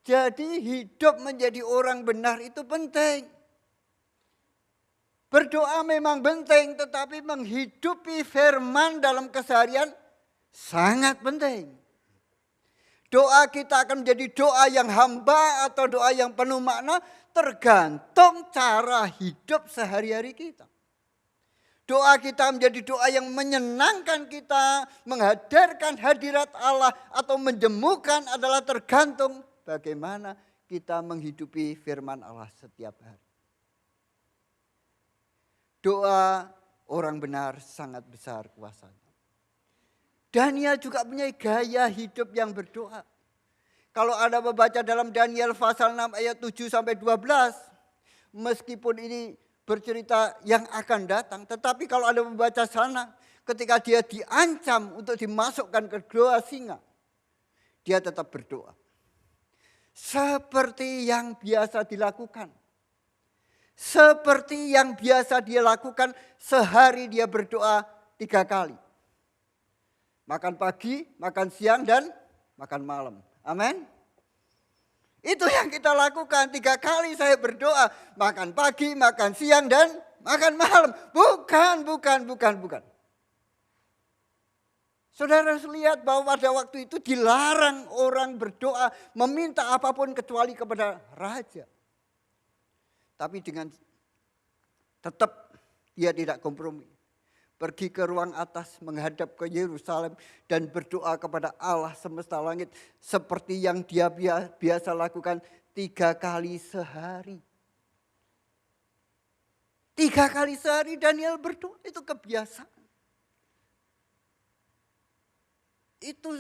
Jadi hidup menjadi orang benar itu penting. Berdoa memang penting, tetapi menghidupi firman dalam keseharian sangat penting. Doa kita akan menjadi doa yang hamba atau doa yang penuh makna tergantung cara hidup sehari-hari kita. Doa kita menjadi doa yang menyenangkan kita, menghadirkan hadirat Allah atau menjemukan adalah tergantung bagaimana kita menghidupi firman Allah setiap hari. Doa orang benar sangat besar kuasanya. Daniel juga punya gaya hidup yang berdoa. Kalau Anda membaca dalam Daniel pasal 6 ayat 7 sampai 12, meskipun ini bercerita yang akan datang, tetapi kalau Anda membaca sana, ketika dia diancam untuk dimasukkan ke gua singa, dia tetap berdoa. Seperti yang biasa dilakukan. Seperti yang biasa dia lakukan, sehari dia berdoa 3 kali. Makan pagi, makan siang, dan makan malam. Amin. Itu yang kita lakukan. 3 kali saya berdoa. Makan pagi, makan siang, dan makan malam. Bukan. Saudara harus lihat bahwa pada waktu itu dilarang orang berdoa meminta apapun kecuali kepada raja. Tapi dengan tetap dia tidak kompromi. Pergi ke ruang atas menghadap ke Yerusalem dan berdoa kepada Allah semesta langit. Seperti yang dia biasa lakukan 3 kali sehari. 3 kali sehari Daniel berdoa, itu kebiasaan. Itu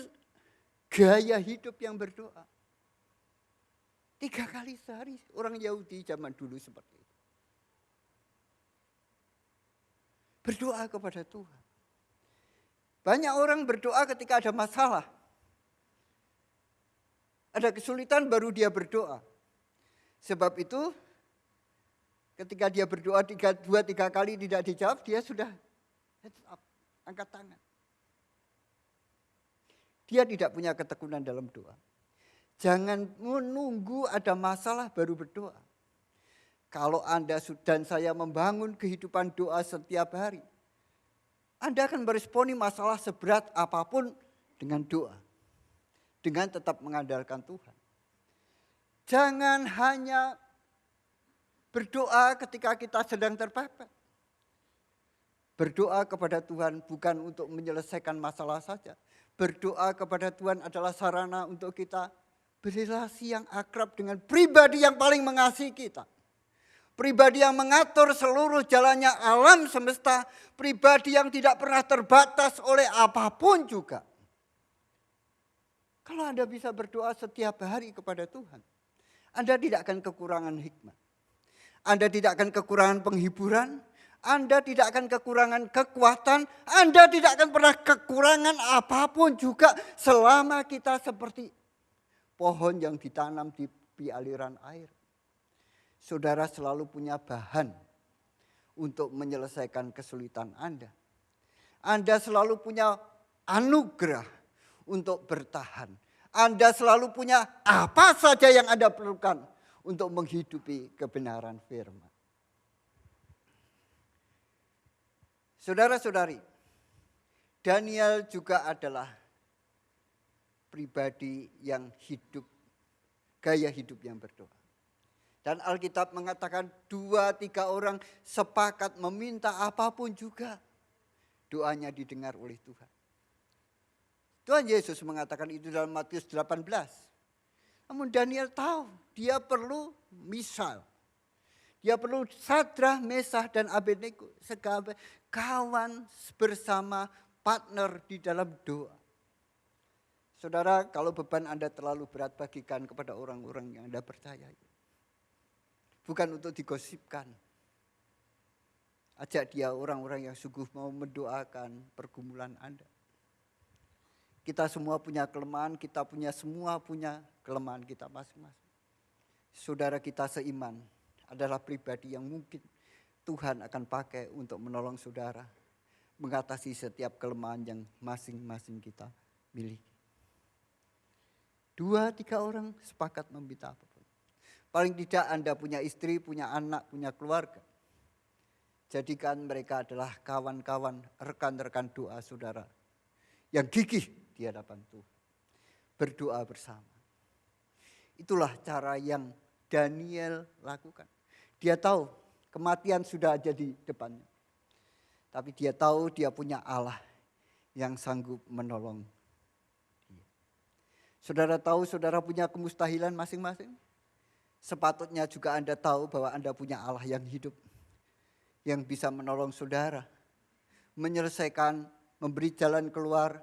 gaya hidup yang berdoa. 3 kali sehari orang Yahudi zaman dulu seperti itu. Berdoa kepada Tuhan. Banyak orang berdoa ketika ada masalah. Ada kesulitan baru dia berdoa. Sebab itu ketika dia berdoa 2-3 kali tidak dijawab, dia sudah angkat tangan. Dia tidak punya ketekunan dalam doa. Jangan menunggu ada masalah baru berdoa. Kalau Anda dan saya membangun kehidupan doa setiap hari, Anda akan meresponi masalah seberat apapun dengan doa. Dengan tetap mengandalkan Tuhan. Jangan hanya berdoa ketika kita sedang terpepet. Berdoa kepada Tuhan bukan untuk menyelesaikan masalah saja. Berdoa kepada Tuhan adalah sarana untuk kita berrelasi yang akrab dengan pribadi yang paling mengasihi kita. Pribadi yang mengatur seluruh jalannya alam semesta. Pribadi yang tidak pernah terbatas oleh apapun juga. Kalau Anda bisa berdoa setiap hari kepada Tuhan, Anda tidak akan kekurangan hikmat. Anda tidak akan kekurangan penghiburan. Anda tidak akan kekurangan kekuatan. Anda tidak akan pernah kekurangan apapun juga selama kita seperti pohon yang ditanam di aliran air. Saudara selalu punya bahan untuk menyelesaikan kesulitan Anda. Anda selalu punya anugerah untuk bertahan. Anda selalu punya apa saja yang Anda perlukan untuk menghidupi kebenaran firman. Saudara-saudari, Daniel juga adalah pribadi yang hidup, gaya hidup yang berdoa. Dan Alkitab mengatakan 2-3 orang sepakat meminta apapun juga, doanya didengar oleh Tuhan. Tuhan Yesus mengatakan itu dalam Matius 18. Namun Daniel tahu dia perlu misal. Dia perlu Sadrah, Mesah, dan Abednego. Kawan bersama partner di dalam doa. Saudara, kalau beban Anda terlalu berat, bagikan kepada orang-orang yang Anda percayai. Bukan untuk digosipkan. Ajak dia orang-orang yang sungguh mau mendoakan pergumulan Anda. Kita semua punya kelemahan, kita semua punya kelemahan kita masing-masing. Saudara kita seiman adalah pribadi yang mungkin Tuhan akan pakai untuk menolong saudara mengatasi setiap kelemahan yang masing-masing kita miliki. 2-3 orang sepakat meminta apapun. Paling tidak Anda punya istri, punya anak, punya keluarga. Jadikan mereka adalah kawan-kawan, rekan-rekan doa saudara yang gigih di hadapan Tuhan. Berdoa bersama. Itulah cara yang Daniel lakukan. Dia tahu kematian sudah ada di depannya. Tapi dia tahu dia punya Allah yang sanggup menolong dia. Saudara tahu saudara punya kemustahilan masing-masing. Sepatutnya juga Anda tahu bahwa Anda punya Allah yang hidup. Yang bisa menolong saudara. Menyelesaikan, memberi jalan keluar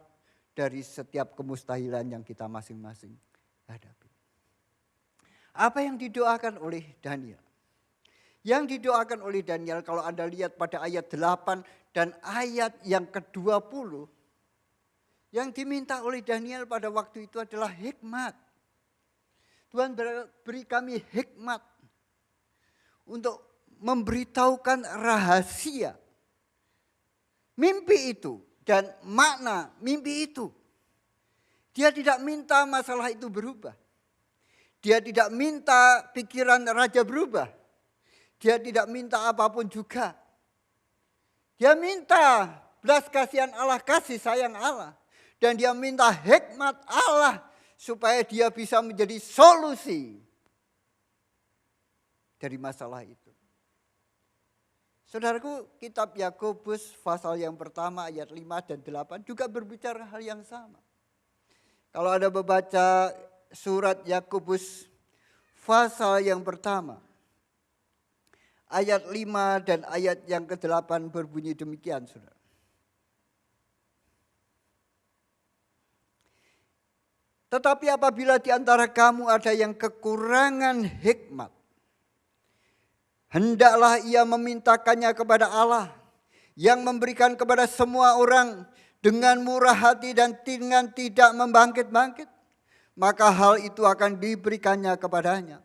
dari setiap kemustahilan yang kita masing-masing hadapi. Apa yang didoakan oleh Daniel? Yang didoakan oleh Daniel kalau Anda lihat pada ayat 8 dan ayat yang ke-20. Yang diminta oleh Daniel pada waktu itu adalah hikmat. Tuhan beri kami hikmat untuk memberitahukan rahasia mimpi itu dan makna mimpi itu. Dia tidak minta masalah itu berubah. Dia tidak minta pikiran raja berubah. Dia tidak minta apapun juga. Dia minta belas kasihan Allah, kasih sayang Allah. Dan dia minta hikmat Allah supaya dia bisa menjadi solusi dari masalah itu. Saudaraku, kitab Yakobus pasal yang pertama ayat 5 dan 8 juga berbicara hal yang sama. Kalau Anda membaca surat Yakobus pasal yang pertama, ayat 5 dan ayat yang ke-8 berbunyi demikian, saudara. Tetapi apabila di antara kamu ada yang kekurangan hikmat, hendaklah ia memintakannya kepada Allah yang memberikan kepada semua orang dengan murah hati dan dengan tidak membangkit-bangkit. Maka hal itu akan diberikannya kepadanya.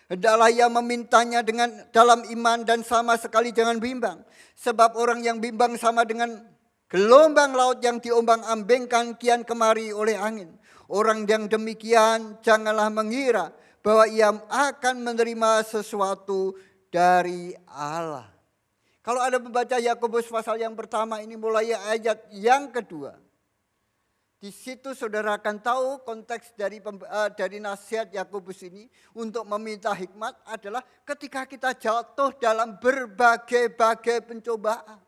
Hendaklah ia memintanya dengan dalam iman dan sama sekali jangan bimbang. Sebab orang yang bimbang sama dengan gelombang laut yang diombang-ambingkan kian kemari oleh angin. Orang yang demikian janganlah mengira bahwa ia akan menerima sesuatu dari Allah. Kalau Anda membaca Yakobus pasal yang pertama ini mulai ayat yang kedua. Di situ saudara akan tahu konteks dari nasihat Yakobus ini untuk meminta hikmat adalah ketika kita jatuh dalam berbagai-bagai pencobaan.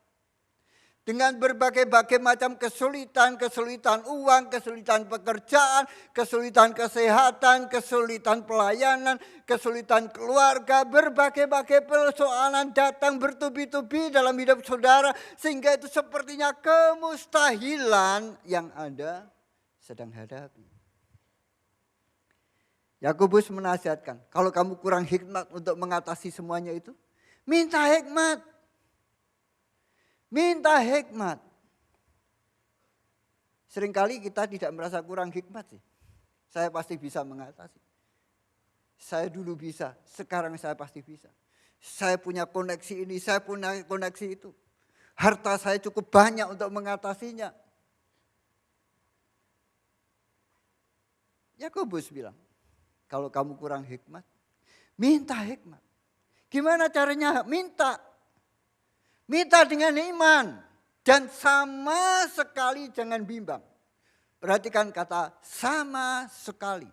Dengan berbagai-bagai macam kesulitan uang, kesulitan pekerjaan, kesulitan kesehatan, kesulitan pelayanan, kesulitan keluarga, berbagai-bagai persoalan datang bertubi-tubi dalam hidup saudara. Sehingga itu sepertinya kemustahilan yang Anda sedang hadapi. Yakobus menasihatkan, kalau kamu kurang hikmat untuk mengatasi semuanya itu, minta hikmat. Minta hikmat. Seringkali kita tidak merasa kurang hikmat sih. Saya pasti bisa mengatasi. Saya dulu bisa, sekarang saya pasti bisa. Saya punya koneksi ini, saya punya koneksi itu. Harta saya cukup banyak untuk mengatasinya. Yakobus bilang, kalau kamu kurang hikmat, minta hikmat. Gimana caranya? Minta dengan iman dan sama sekali jangan bimbang. Perhatikan kata sama sekali.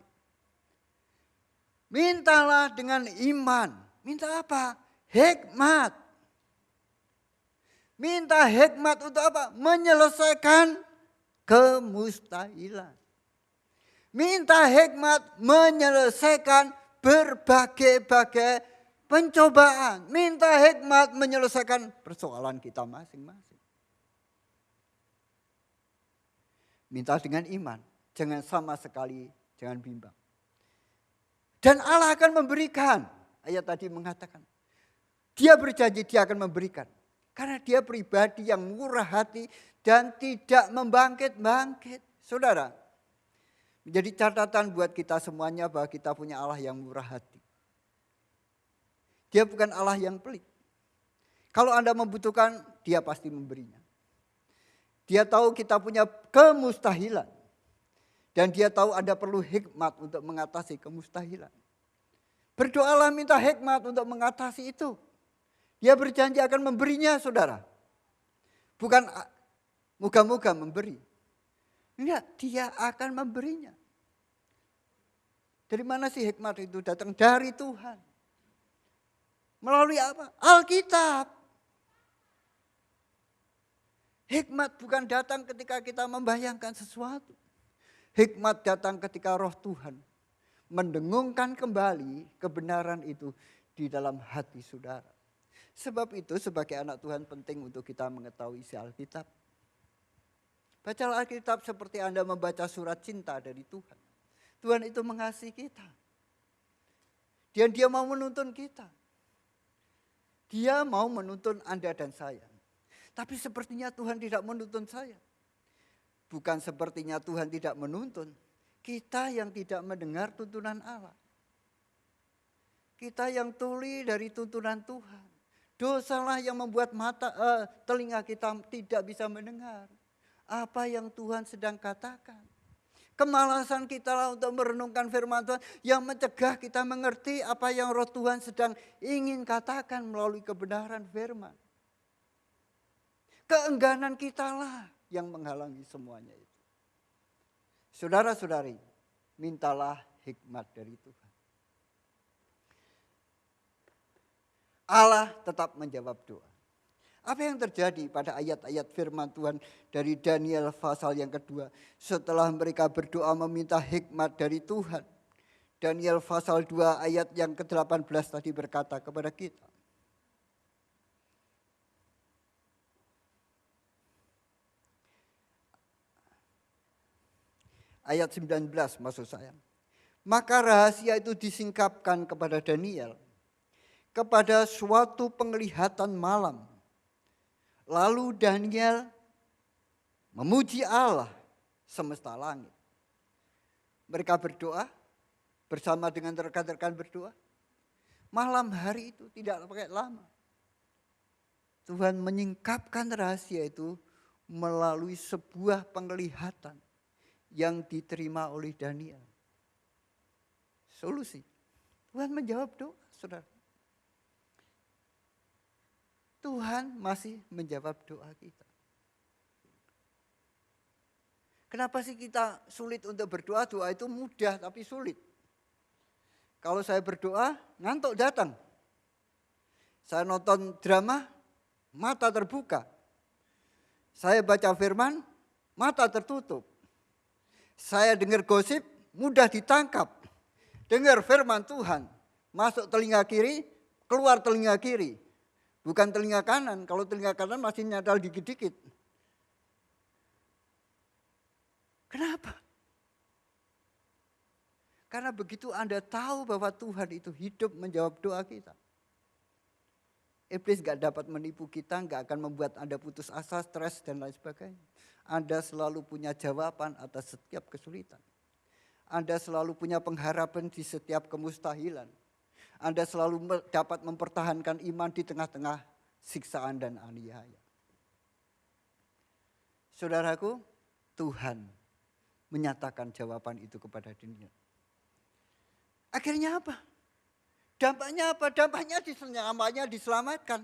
Mintalah dengan iman. Minta apa? Hikmat. Minta hikmat untuk apa? Menyelesaikan kemustahilan. Minta hikmat menyelesaikan berbagai-bagai pencobaan, minta hikmat menyelesaikan persoalan kita masing-masing. Minta dengan iman, jangan sama sekali, jangan bimbang. Dan Allah akan memberikan, ayat tadi mengatakan, dia berjanji dia akan memberikan. Karena dia pribadi yang murah hati dan tidak membangkit-bangkit. Saudara, menjadi catatan buat kita semuanya bahwa kita punya Allah yang murah hati. Dia bukan Allah yang pelit. Kalau Anda membutuhkan, dia pasti memberinya. Dia tahu kita punya kemustahilan. Dan dia tahu Anda perlu hikmat untuk mengatasi kemustahilan. Berdoalah minta hikmat untuk mengatasi itu. Dia berjanji akan memberinya, saudara. Bukan moga-moga memberi. Enggak, dia akan memberinya. Dari mana sih hikmat itu datang? Dari Tuhan. Melalui apa? Alkitab. Hikmat bukan datang ketika kita membayangkan sesuatu. Hikmat datang ketika Roh Tuhan mendengungkan kembali kebenaran itu di dalam hati saudara. Sebab itu sebagai anak Tuhan penting untuk kita mengetahui isi Alkitab. Bacalah Alkitab seperti Anda membaca surat cinta dari Tuhan. Tuhan itu mengasihi kita. Dan dia mau menuntun kita. Dia mau menuntun Anda dan saya. Tapi sepertinya Tuhan tidak menuntun saya. Bukan sepertinya Tuhan tidak menuntun. Kita yang tidak mendengar tuntunan Allah. Kita yang tuli dari tuntunan Tuhan. Dosalah yang membuat telinga kita tidak bisa mendengar. Apa yang Tuhan sedang katakan. Kemalasan kita lah untuk merenungkan firman Tuhan yang mencegah kita mengerti apa yang Roh Tuhan sedang ingin katakan melalui kebenaran firman. Keengganan kita lah yang menghalangi semuanya itu. Saudara-saudari, mintalah hikmat dari Tuhan. Allah tetap menjawab doa. Apa yang terjadi pada ayat-ayat firman Tuhan dari Daniel pasal yang kedua. Setelah mereka berdoa meminta hikmat dari Tuhan. Daniel pasal 2 ayat yang ke-18 tadi berkata kepada kita. ayat 19 maksud saya. Maka rahasia itu disingkapkan kepada Daniel kepada suatu penglihatan malam. Lalu Daniel memuji Allah semesta langit. Mereka berdoa bersama dengan rekan-rekan berdoa. Malam hari itu tidak pakai lama. Tuhan menyingkapkan rahasia itu melalui sebuah penglihatan yang diterima oleh Daniel. Solusi. Tuhan menjawab doa, saudara. Tuhan masih menjawab doa kita. Kenapa sih kita sulit untuk berdoa? Doa itu mudah tapi sulit. Kalau saya berdoa, ngantuk datang. Saya nonton drama, mata terbuka. Saya baca firman, mata tertutup. Saya dengar gosip, mudah ditangkap. Dengar firman Tuhan, masuk telinga kiri, keluar telinga kiri. Bukan telinga kanan, kalau telinga kanan masih nyadar dikit-dikit. Kenapa? Karena begitu Anda tahu bahwa Tuhan itu hidup menjawab doa kita. Iblis gak dapat menipu kita, gak akan membuat Anda putus asa, stres dan lain sebagainya. Anda selalu punya jawaban atas setiap kesulitan. Anda selalu punya pengharapan di setiap kemustahilan. Anda selalu dapat mempertahankan iman di tengah-tengah siksaan dan aniaya. Saudaraku, Tuhan menyatakan jawaban itu kepada dunia. Akhirnya apa? Dampaknya apa? Dampaknya nyawanya diselamatkan.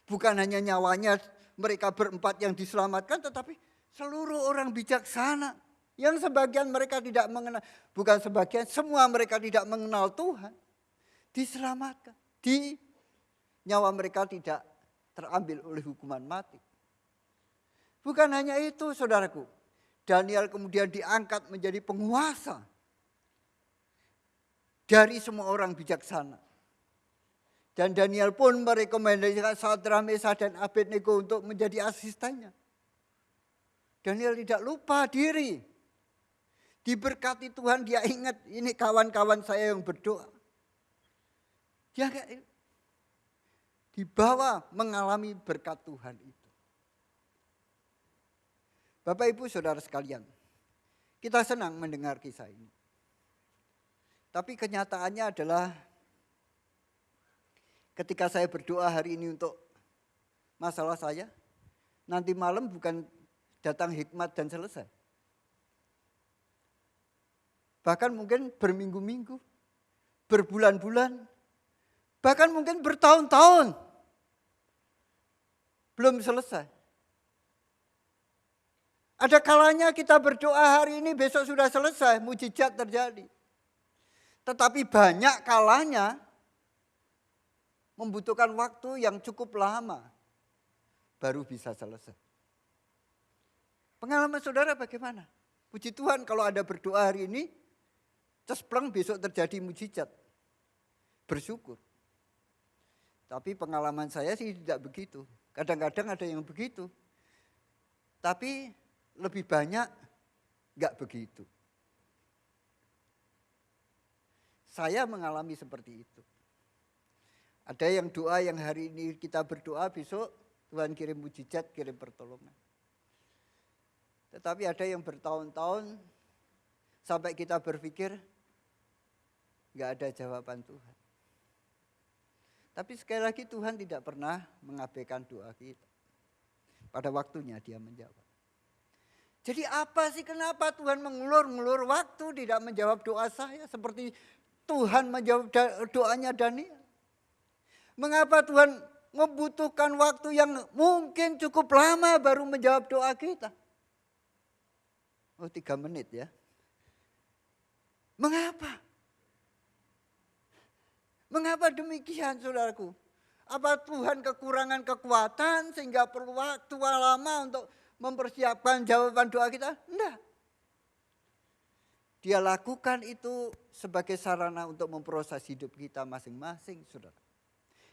Bukan hanya nyawanya mereka berempat yang diselamatkan, tetapi seluruh orang bijaksana. Yang sebagian mereka tidak mengenal, bukan sebagian, semua mereka tidak mengenal Tuhan. Diselamatkan. Nyawa mereka tidak terambil oleh hukuman mati. Bukan hanya itu, saudaraku. Daniel kemudian diangkat menjadi penguasa dari semua orang bijaksana. Dan Daniel pun merekomendasikan Sadrak, Mesakh dan Abednego untuk menjadi asistennya. Daniel tidak lupa diri. Diberkati Tuhan, dia ingat ini kawan-kawan saya yang berdoa. Dia dibawa mengalami berkat Tuhan itu. Bapak Ibu Saudara sekalian, kita senang mendengar kisah ini. Tapi kenyataannya adalah ketika saya berdoa hari ini untuk masalah saya, nanti malam bukan datang hikmat dan selesai. Bahkan mungkin berminggu-minggu, berbulan-bulan, bahkan mungkin bertahun-tahun belum selesai. Ada kalanya kita berdoa hari ini, besok sudah selesai, mujizat terjadi. Tetapi banyak kalanya membutuhkan waktu yang cukup lama baru bisa selesai. Pengalaman saudara bagaimana? Puji Tuhan kalau Anda berdoa hari ini, cespleng besok terjadi mujizat. Bersyukur. Tapi pengalaman saya sih tidak begitu. Kadang-kadang ada yang begitu. Tapi lebih banyak enggak begitu. Saya mengalami seperti itu. Ada yang doa yang hari ini kita berdoa, besok Tuhan kirim mujizat, kirim pertolongan. Tetapi ada yang bertahun-tahun sampai kita berpikir enggak ada jawaban Tuhan. Tapi sekali lagi Tuhan tidak pernah mengabaikan doa kita. Pada waktunya dia menjawab. Jadi apa sih kenapa Tuhan mengulur-ngulur waktu tidak menjawab doa saya seperti Tuhan menjawab doanya Daniel? Mengapa Tuhan membutuhkan waktu yang mungkin cukup lama baru menjawab doa kita? Oh 3 menit ya. Mengapa? Mengapa demikian saudaraku? Apa Tuhan kekurangan kekuatan sehingga perlu waktu lama untuk mempersiapkan jawaban doa kita? Enggak. Dia lakukan itu sebagai sarana untuk memproses hidup kita masing-masing, saudara.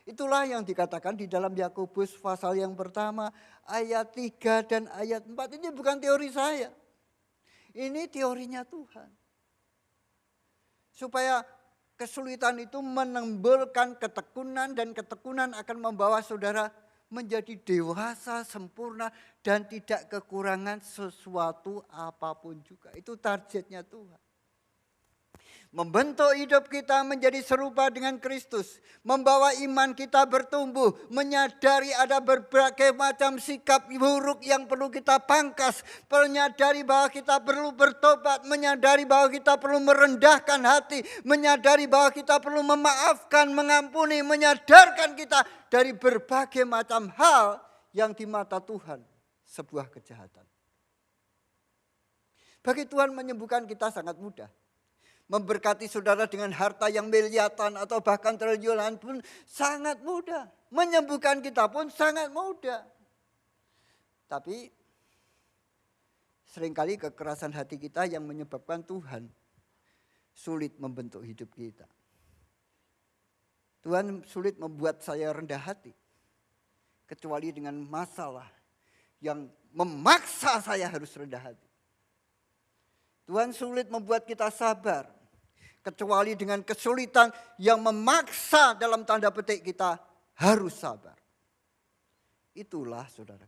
Itulah yang dikatakan di dalam Yakobus pasal yang pertama ayat 3 dan ayat 4. Ini bukan teori saya. Ini teorinya Tuhan. Supaya kesulitan itu menimbulkan ketekunan dan ketekunan akan membawa saudara menjadi dewasa, sempurna dan tidak kekurangan sesuatu apapun juga. Itu targetnya Tuhan. Membentuk hidup kita menjadi serupa dengan Kristus. Membawa iman kita bertumbuh. Menyadari ada berbagai macam sikap buruk yang perlu kita pangkas. Menyadari bahwa kita perlu bertobat. Menyadari bahwa kita perlu merendahkan hati. Menyadari bahwa kita perlu memaafkan, mengampuni. Menyadarkan kita dari berbagai macam hal yang di mata Tuhan sebuah kejahatan. Bagi Tuhan menyembuhkan kita sangat mudah. Memberkati saudara dengan harta yang miliaran atau bahkan triliunan pun sangat mudah. Menyembuhkan kita pun sangat mudah. Tapi seringkali kekerasan hati kita yang menyebabkan Tuhan sulit membentuk hidup kita. Tuhan sulit membuat saya rendah hati. Kecuali dengan masalah yang memaksa saya harus rendah hati. Tuhan sulit membuat kita sabar. Kecuali dengan kesulitan yang memaksa dalam tanda petik kita harus sabar. Itulah saudara.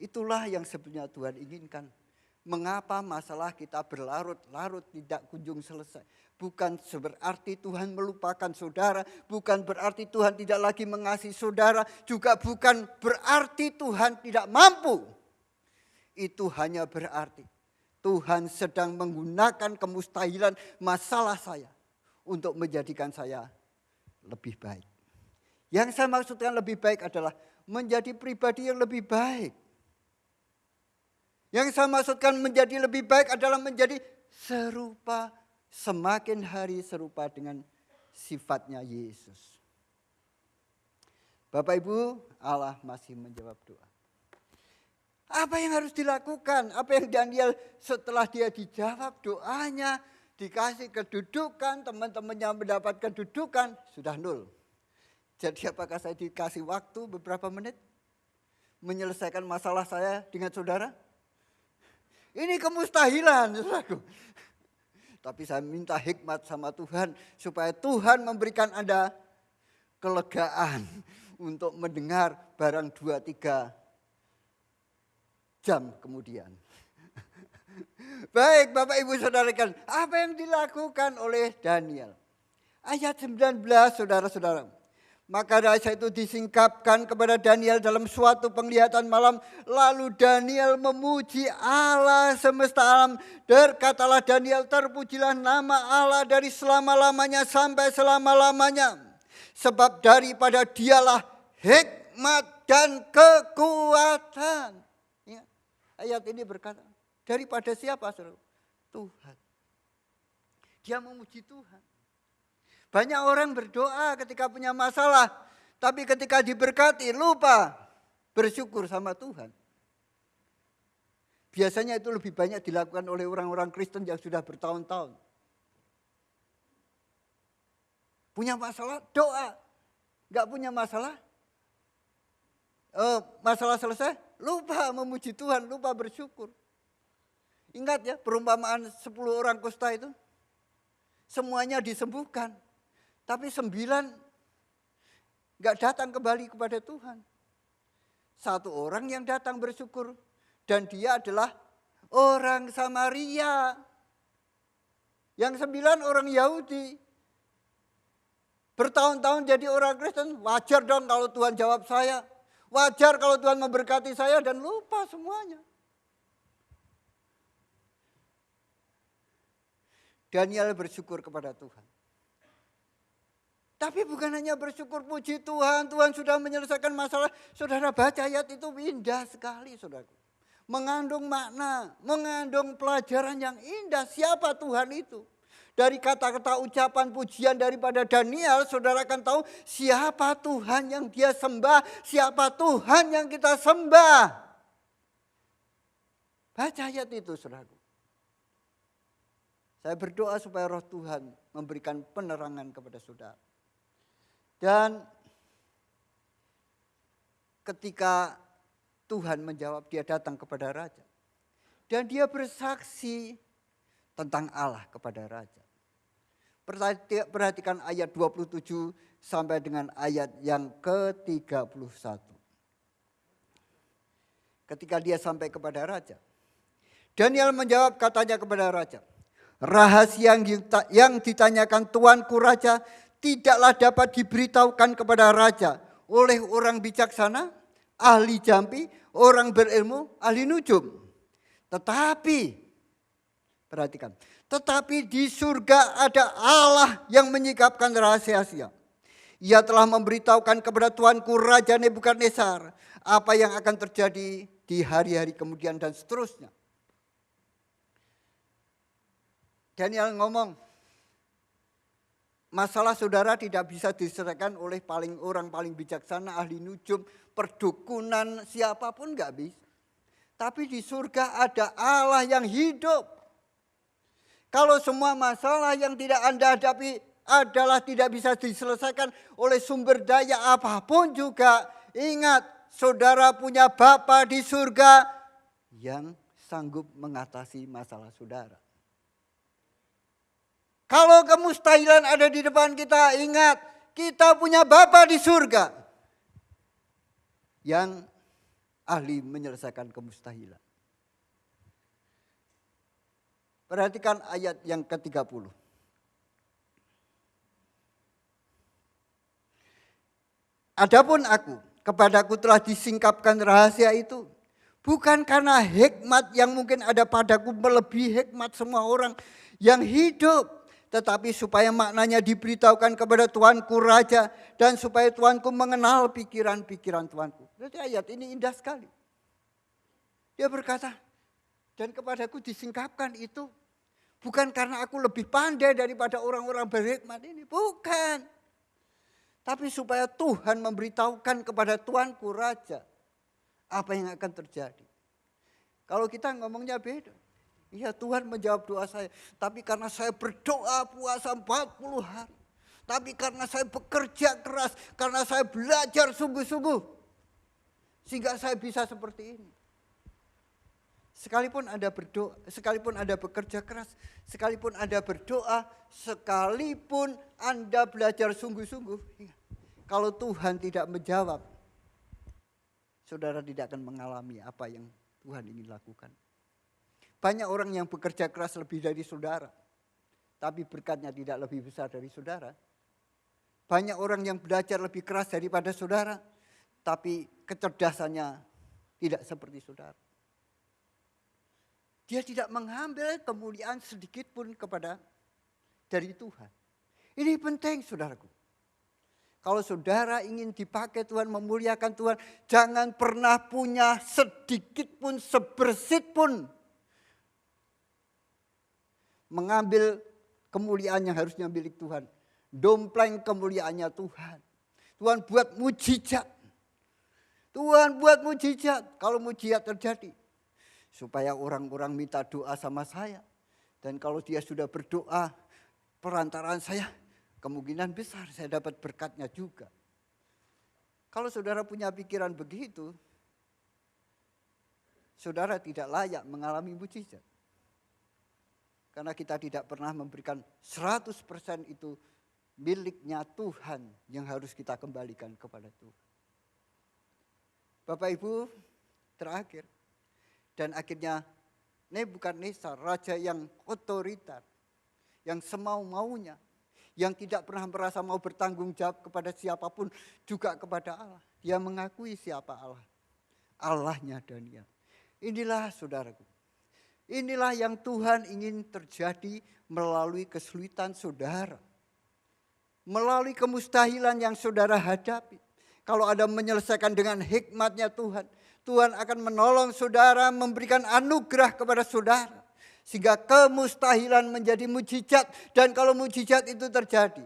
Itulah yang sebenarnya Tuhan inginkan. Mengapa masalah kita berlarut-larut tidak kunjung selesai. Bukan berarti Tuhan melupakan saudara. Bukan berarti Tuhan tidak lagi mengasihi saudara. Juga bukan berarti Tuhan tidak mampu. Itu hanya berarti Tuhan sedang menggunakan kemustahilan masalah saya untuk menjadikan saya lebih baik. Yang saya maksudkan lebih baik adalah menjadi pribadi yang lebih baik. Yang saya maksudkan menjadi lebih baik adalah menjadi serupa, semakin hari serupa dengan sifatnya Yesus. Bapak Ibu, Allah masih menjawab doa. Apa yang harus dilakukan? Apa yang Daniel setelah dia dijawab doanya, dikasih kedudukan, teman-temannya mendapat kedudukan, sudah nol. Jadi apakah saya dikasih waktu beberapa menit menyelesaikan masalah saya dengan saudara? Ini kemustahilan, saudaraku. Tapi saya minta hikmat sama Tuhan supaya Tuhan memberikan Anda kelegaan untuk mendengar barang 2-3 jam kemudian. Baik Bapak Ibu Saudarakan, apa yang dilakukan oleh Daniel? Ayat 19 saudara-saudara. Maka raja itu disingkapkan kepada Daniel dalam suatu penglihatan malam. Lalu Daniel memuji Allah semesta alam. Berkatalah Daniel, terpujilah nama Allah dari selama-lamanya sampai selama-lamanya. Sebab daripada dialah hikmat dan kekuatan. Ayat ini berkata, daripada siapa saudara? Tuhan. Dia memuji Tuhan. Banyak orang berdoa ketika punya masalah. Tapi ketika diberkati lupa bersyukur sama Tuhan. Biasanya itu lebih banyak dilakukan oleh orang-orang Kristen yang sudah bertahun-tahun. Punya masalah, doa. Enggak punya masalah, masalah selesai, lupa memuji Tuhan, lupa bersyukur. Ingat ya perumpamaan 10 orang kusta itu. Semuanya disembuhkan. Tapi 9 gak datang kembali kepada Tuhan. 1 orang yang datang bersyukur. Dan dia adalah orang Samaria. Yang 9 orang Yahudi. Bertahun-tahun jadi orang Kristen. Wajar dong kalau Tuhan jawab saya. Wajar kalau Tuhan memberkati saya dan lupa semuanya. Daniel bersyukur kepada Tuhan. Tapi bukan hanya bersyukur puji Tuhan, Tuhan sudah menyelesaikan masalah. Saudara baca ayat itu indah sekali saudara. Mengandung makna, mengandung pelajaran yang indah. Siapa Tuhan itu? Dari kata-kata ucapan pujian daripada Daniel, saudara akan tahu siapa Tuhan yang dia sembah, siapa Tuhan yang kita sembah. Baca ayat itu saudara. Saya berdoa supaya roh Tuhan memberikan penerangan kepada saudara. Dan ketika Tuhan menjawab, dia datang kepada raja. Dan dia bersaksi tentang Allah kepada raja. Perhatikan ayat 27 sampai dengan ayat yang ke-31. Ketika dia sampai kepada raja, Daniel menjawab, katanya kepada raja, rahasia yang ditanyakan tuanku raja tidaklah dapat diberitahukan kepada raja oleh orang bijaksana, ahli jampi, orang berilmu, ahli nujum. Tetapi, perhatikan, tetapi di surga ada Allah yang menyingkapkan rahasia. Ia telah memberitahukan kepada tuanku Raja Nebukadnezar apa yang akan terjadi di hari-hari kemudian dan seterusnya. Daniel ngomong, masalah saudara tidak bisa diselesaikan oleh orang paling bijaksana, ahli nujum, perdukunan, siapapun gak bisa. Tapi di surga ada Allah yang hidup. Kalau semua masalah yang tidak Anda hadapi adalah tidak bisa diselesaikan oleh sumber daya apapun juga, ingat, saudara punya Bapa di surga yang sanggup mengatasi masalah saudara. Kalau kemustahilan ada di depan kita, ingat, kita punya Bapa di surga yang ahli menyelesaikan kemustahilan. Perhatikan ayat yang ke-30. Adapun aku, kepadaku telah disingkapkan rahasia itu. Bukan karena hikmat yang mungkin ada padaku melebihi hikmat semua orang yang hidup. Tetapi supaya maknanya diberitahukan kepada Tuanku Raja. Dan supaya Tuanku mengenal pikiran-pikiran Tuanku. Berarti ayat ini indah sekali. Dia berkata, dan kepadaku disingkapkan itu. Bukan karena aku lebih pandai daripada orang-orang berhikmat ini. Bukan. Tapi supaya Tuhan memberitahukan kepada Tuanku Raja. Apa yang akan terjadi. Kalau kita ngomongnya beda. Iya, Tuhan menjawab doa saya. Tapi karena saya berdoa puasa 40 hari. Tapi karena saya bekerja keras. Karena saya belajar sungguh-sungguh. Sehingga saya bisa seperti ini. Sekalipun Anda berdoa, sekalipun Anda bekerja keras, sekalipun Anda berdoa, sekalipun Anda belajar sungguh-sungguh. Kalau Tuhan tidak menjawab, saudara tidak akan mengalami apa yang Tuhan ingin lakukan. Banyak orang yang bekerja keras lebih dari saudara, tapi berkatnya tidak lebih besar dari saudara. Banyak orang yang belajar lebih keras daripada saudara, tapi kecerdasannya tidak seperti saudara. Dia tidak mengambil kemuliaan sedikit pun dari Tuhan. Ini penting saudaraku. Kalau saudara ingin dipakai Tuhan, memuliakan Tuhan, jangan pernah punya sedikit pun, sebersit pun mengambil kemuliaan yang harusnya milik Tuhan. Dompleng kemuliaannya Tuhan. Tuhan buat mujizat. Tuhan buat mujizat. Kalau mujizat terjadi, supaya orang-orang minta doa sama saya. Dan kalau dia sudah berdoa perantaraan saya, kemungkinan besar saya dapat berkatnya juga. Kalau saudara punya pikiran begitu, saudara tidak layak mengalami mujizat. Karena kita tidak pernah memberikan 100% itu miliknya Tuhan yang harus kita kembalikan kepada Tuhan. Bapak Ibu, terakhir. Dan akhirnya Nebukadnezar, raja yang otoriter, yang semau-maunya, yang tidak pernah merasa mau bertanggung jawab kepada siapapun, juga kepada Allah. Dia mengakui siapa Allah. Allahnya Daniel. Inilah saudaraku. Inilah yang Tuhan ingin terjadi melalui kesulitan saudara. Melalui kemustahilan yang saudara hadapi. Kalau ada menyelesaikan dengan hikmatnya Tuhan, Tuhan akan menolong saudara, memberikan anugerah kepada saudara. Sehingga kemustahilan menjadi mujizat. Dan kalau mujizat itu terjadi,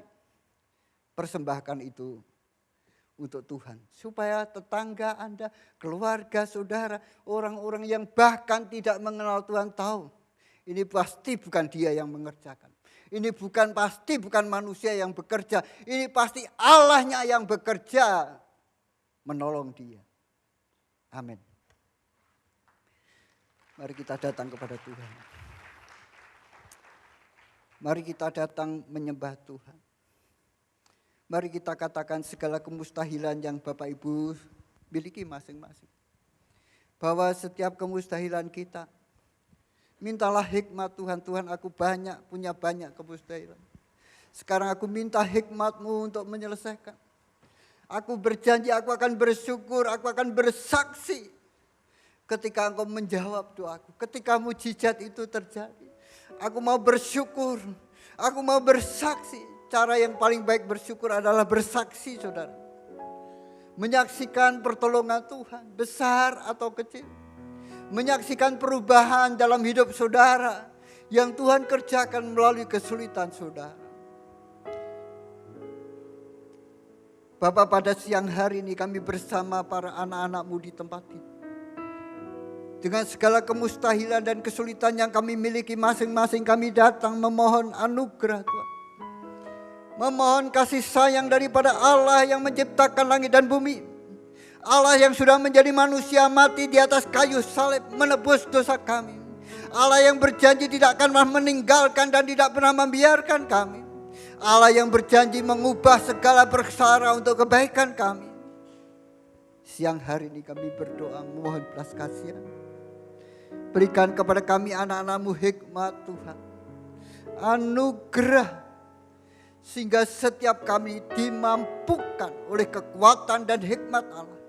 persembahkan itu untuk Tuhan. Supaya tetangga Anda, keluarga saudara, orang-orang yang bahkan tidak mengenal Tuhan tahu. Ini pasti bukan dia yang mengerjakan. Ini pasti bukan manusia yang bekerja. Ini pasti Allahnya yang bekerja menolong dia. Amin. Mari kita datang kepada Tuhan. Mari kita datang menyembah Tuhan. Mari kita katakan segala kemustahilan yang Bapak Ibu miliki masing-masing. Bahwa setiap kemustahilan kita, mintalah hikmat Tuhan. Tuhan, aku punya banyak kemustahilan. Sekarang aku minta hikmat-Mu untuk menyelesaikan. Aku berjanji aku akan bersyukur, aku akan bersaksi ketika Engkau menjawab doaku. Ketika mujizat itu terjadi. Aku mau bersyukur, aku mau bersaksi. Cara yang paling baik bersyukur adalah bersaksi, saudara. Menyaksikan pertolongan Tuhan, besar atau kecil. Menyaksikan perubahan dalam hidup saudara yang Tuhan kerjakan melalui kesulitan saudara. Bapak, pada siang hari ini kami bersama para anak-anak-Mu di tempat ini. Dengan segala kemustahilan dan kesulitan yang kami miliki masing-masing, kami datang memohon anugerah Tuhan. Memohon kasih sayang daripada Allah yang menciptakan langit dan bumi. Allah yang sudah menjadi manusia, mati di atas kayu salib menebus dosa kami. Allah yang berjanji tidak akan meninggalkan dan tidak pernah membiarkan kami. Allah yang berjanji mengubah segala perkara untuk kebaikan kami. Siang hari ini kami berdoa memohon belas kasihan. Berikan kepada kami anak-anak-Mu hikmat Tuhan. Anugerah. Sehingga setiap kami dimampukan oleh kekuatan dan hikmat Allah.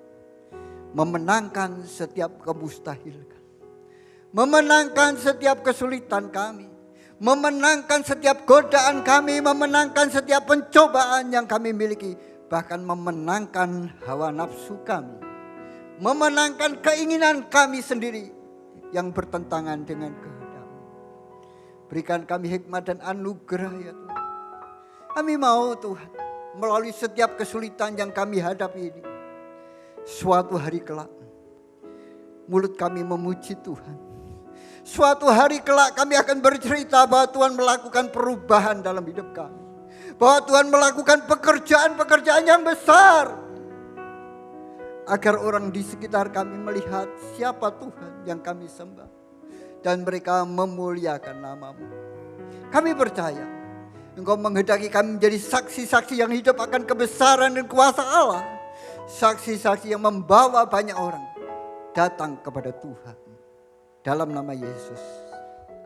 Memenangkan setiap kemustahilan. Memenangkan setiap kesulitan kami. Memenangkan setiap godaan kami. Memenangkan setiap pencobaan yang kami miliki. Bahkan memenangkan hawa nafsu kami. Memenangkan keinginan kami sendiri yang bertentangan dengan kehendak-Mu. Berikan kami hikmat dan anugerah ya Tuhan. Kami mau Tuhan, melalui setiap kesulitan yang kami hadapi ini, suatu hari kelak, mulut kami memuji Tuhan. Suatu hari kelak kami akan bercerita bahwa Tuhan melakukan perubahan dalam hidup kami. Bahwa Tuhan melakukan pekerjaan-pekerjaan yang besar. Agar orang di sekitar kami melihat siapa Tuhan yang kami sembah. Dan mereka memuliakan nama-Mu. Kami percaya Engkau menghendaki kami menjadi saksi-saksi yang hidup akan kebesaran dan kuasa Allah. Saksi-saksi yang membawa banyak orang datang kepada Tuhan. Dalam nama Yesus.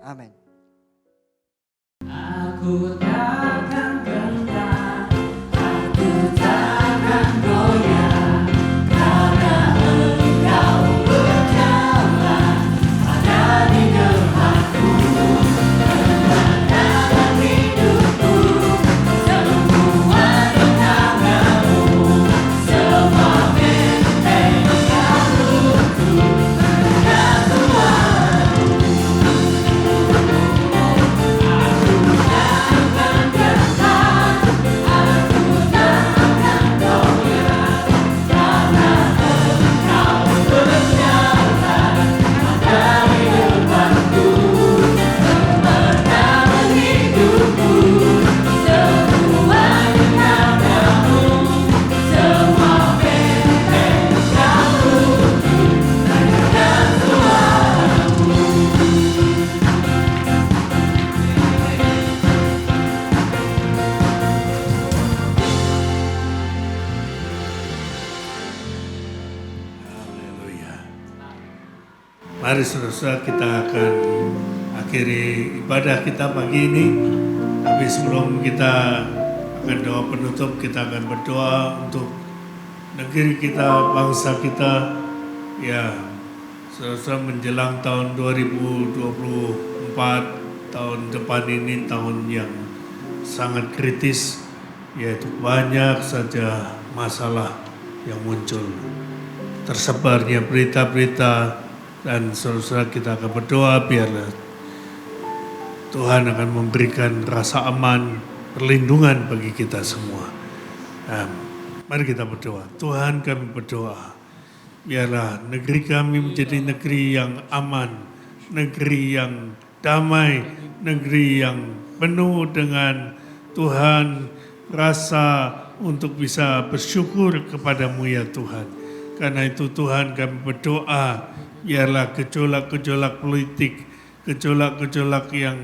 Amin. Aku takkan gentar, aku takkan goyah, karena Engkau berjalan ada di depanku. Kemenangan hidupku, semua di tangan-Mu, semua benteng kalungku, berkat Tuhan. Mari saudara-saudara, kita akan akhiri ibadah kita pagi ini. Tapi sebelum kita akan doa penutup, kita akan berdoa untuk negeri kita, bangsa kita. Ya, saudara-saudara, menjelang tahun 2024, tahun depan ini tahun yang sangat kritis, yaitu banyak saja masalah yang muncul. Tersebarnya berita-berita. Dan saudara-saudara, kita akan berdoa biarlah Tuhan akan memberikan rasa aman, perlindungan bagi kita semua. Mari kita berdoa. Tuhan, kami berdoa, biarlah negeri kami menjadi negeri yang aman, negeri yang damai, negeri yang penuh dengan Tuhan rasa untuk bisa bersyukur kepada-Mu ya Tuhan. Karena itu Tuhan, kami berdoa biarlah gejolak-gejolak politik, gejolak-gejolak yang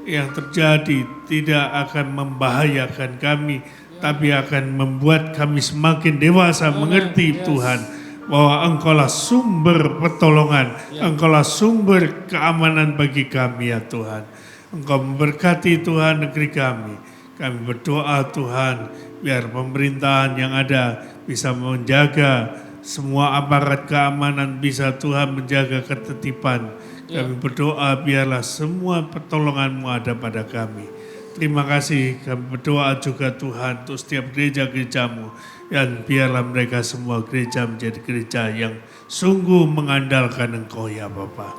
terjadi tidak akan membahayakan kami, tapi akan membuat kami semakin dewasa mengerti Tuhan, bahwa Engkaulah sumber pertolongan, Engkaulah sumber keamanan bagi kami ya Tuhan. Engkau memberkati Tuhan negeri kami. Kami berdoa Tuhan, biar pemerintahan yang ada bisa menjaga semua aparat keamanan, bisa Tuhan menjaga ketertiban. Kami berdoa biarlah semua pertolongan-Mu ada pada kami. Terima kasih, kami berdoa juga Tuhan untuk setiap gereja-gereja-Mu. Dan biarlah mereka semua gereja menjadi gereja yang sungguh mengandalkan Engkau ya Bapa.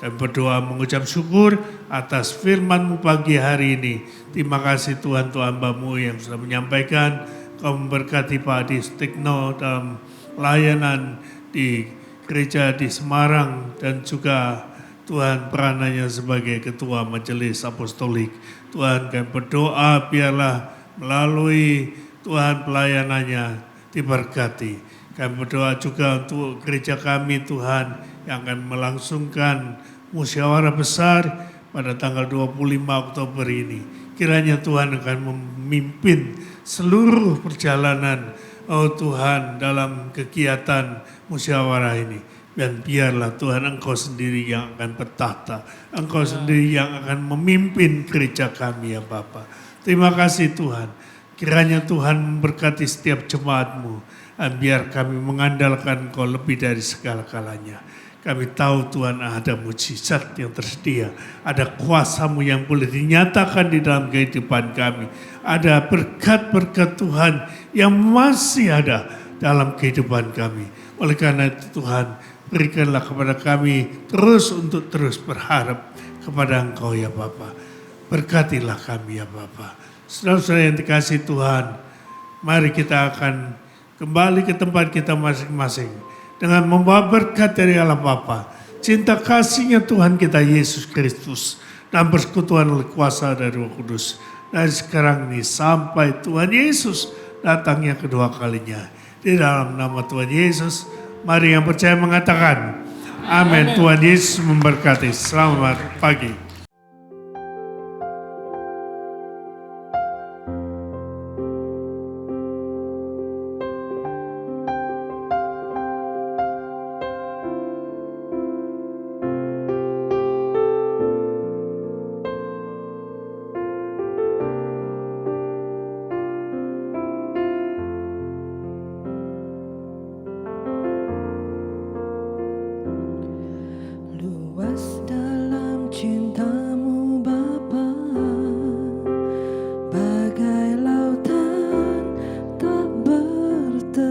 Kami berdoa mengucap syukur atas firman-Mu pagi hari ini. Terima kasih Tuhan, hamba-Mu yang sudah menyampaikan. Kau memberkati Pak Adi Sutikno dalam pelayanan di gereja di Semarang, dan juga Tuhan peranannya sebagai Ketua Majelis Apostolik. Tuhan, kami berdoa biarlah melalui Tuhan pelayanannya diberkati. Kami berdoa juga untuk gereja kami Tuhan yang akan melangsungkan musyawarah besar pada tanggal 25 Oktober ini. Kiranya Tuhan akan memimpin seluruh perjalanan, oh Tuhan, dalam kegiatan musyawarah ini. Dan biarlah Tuhan Engkau sendiri yang akan bertahta, Engkau sendiri yang akan memimpin gereja kami ya Bapa. Terima kasih Tuhan. Kiranya Tuhan memberkati setiap jemaat-Mu, dan biar kami mengandalkan Engkau lebih dari segala-galanya. Kami tahu Tuhan ada mujizat yang tersedia, ada kuasa-Mu yang boleh dinyatakan di dalam kehidupan kami. Ada berkat-berkat Tuhan yang masih ada dalam kehidupan kami. Oleh karena itu Tuhan, berikanlah kepada kami terus untuk terus berharap kepada Engkau ya Bapa. Berkatilah kami ya Bapa. Saudara-saudara yang dikasihi Tuhan, mari kita akan kembali ke tempat kita masing-masing dengan membawa berkat dari Allah Bapa, cinta kasihnya Tuhan kita Yesus Kristus, dan persekutuan oleh kuasa dari Roh Kudus dari sekarang ini sampai Tuhan Yesus datangnya kedua kalinya. Di dalam nama Tuhan Yesus, mari yang percaya mengatakan amin. Tuhan Yesus memberkati. Selamat pagi. Luas dalam cinta-Mu Bapa, bagai lautan tak bertepi.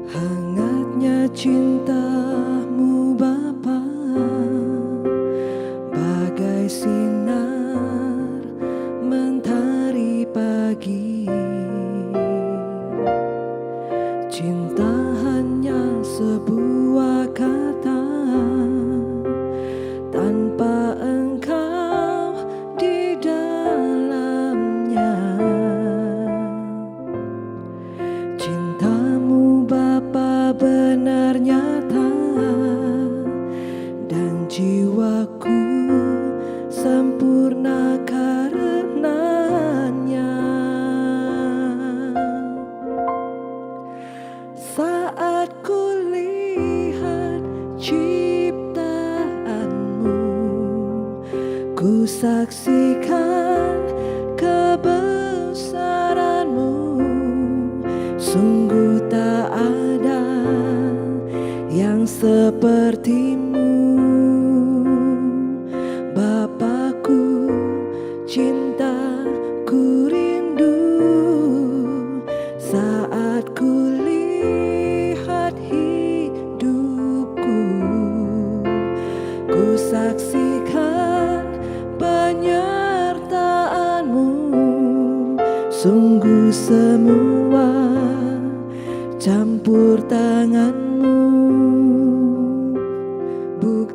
Hangatnya cinta-Mu Bapa, bagai sinar mentari pagi. Cinta hanya sebuah kata, tanpa Engkau di dalamnya. Cinta-Mu Bapa benar nyata, dan jiwaku sempurna karenanya. Saat ku lihat ciptaan-Mu, ku saksikan kebesaran-Mu. Sungguh tak ada yang seperti-Mu, Bapakku, cintaku rindu. Saat ku lihat hidupku, ku saksikan penyertaan-Mu. Sungguh semua campur tangan-Mu, bukan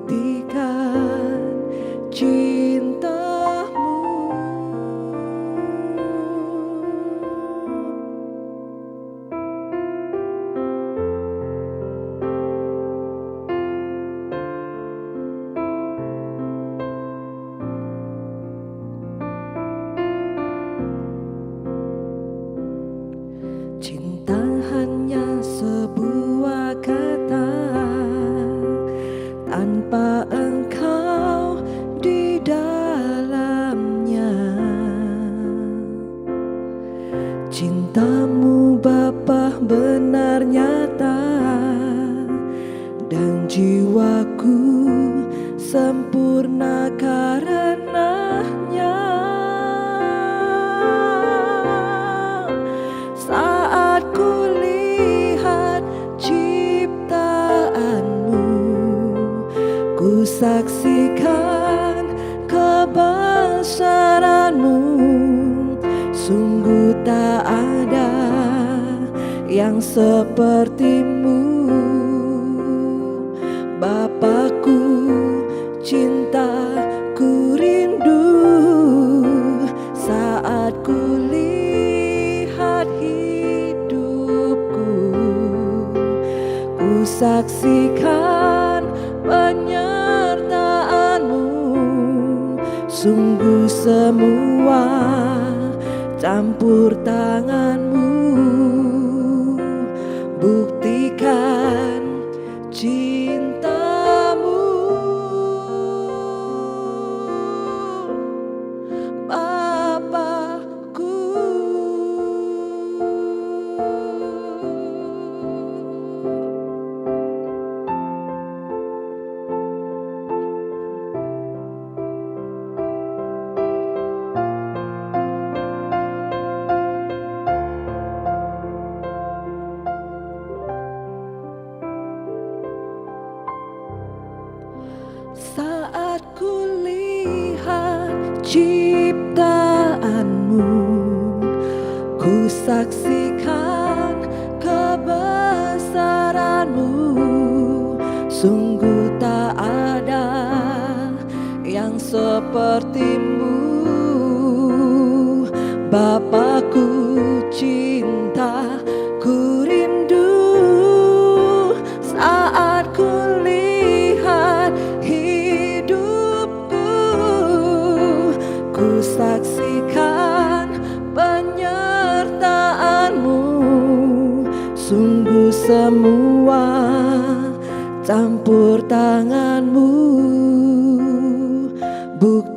dan jiwaku sempurna karenanya. Saat ku lihat ciptaanmu, ku saksikan kebesaranmu. Sungguh tak ada yang sepertimu. Bapakku, cintaku rindu saat ku lihat hidupku. Ku saksikan penyertaanmu. Sungguh semua campur tanganmu. Buktikan cintamu, Bapakku. Saat ku lihat ciptaanmu, ku saksikan kebesaranmu. Sungguh tak ada yang sepertimu. Bapakku, cintaku rindu saat ku lihat hidupku. Ku saksikan penyertaanmu. Sungguh semua campur tanganmu. Bukti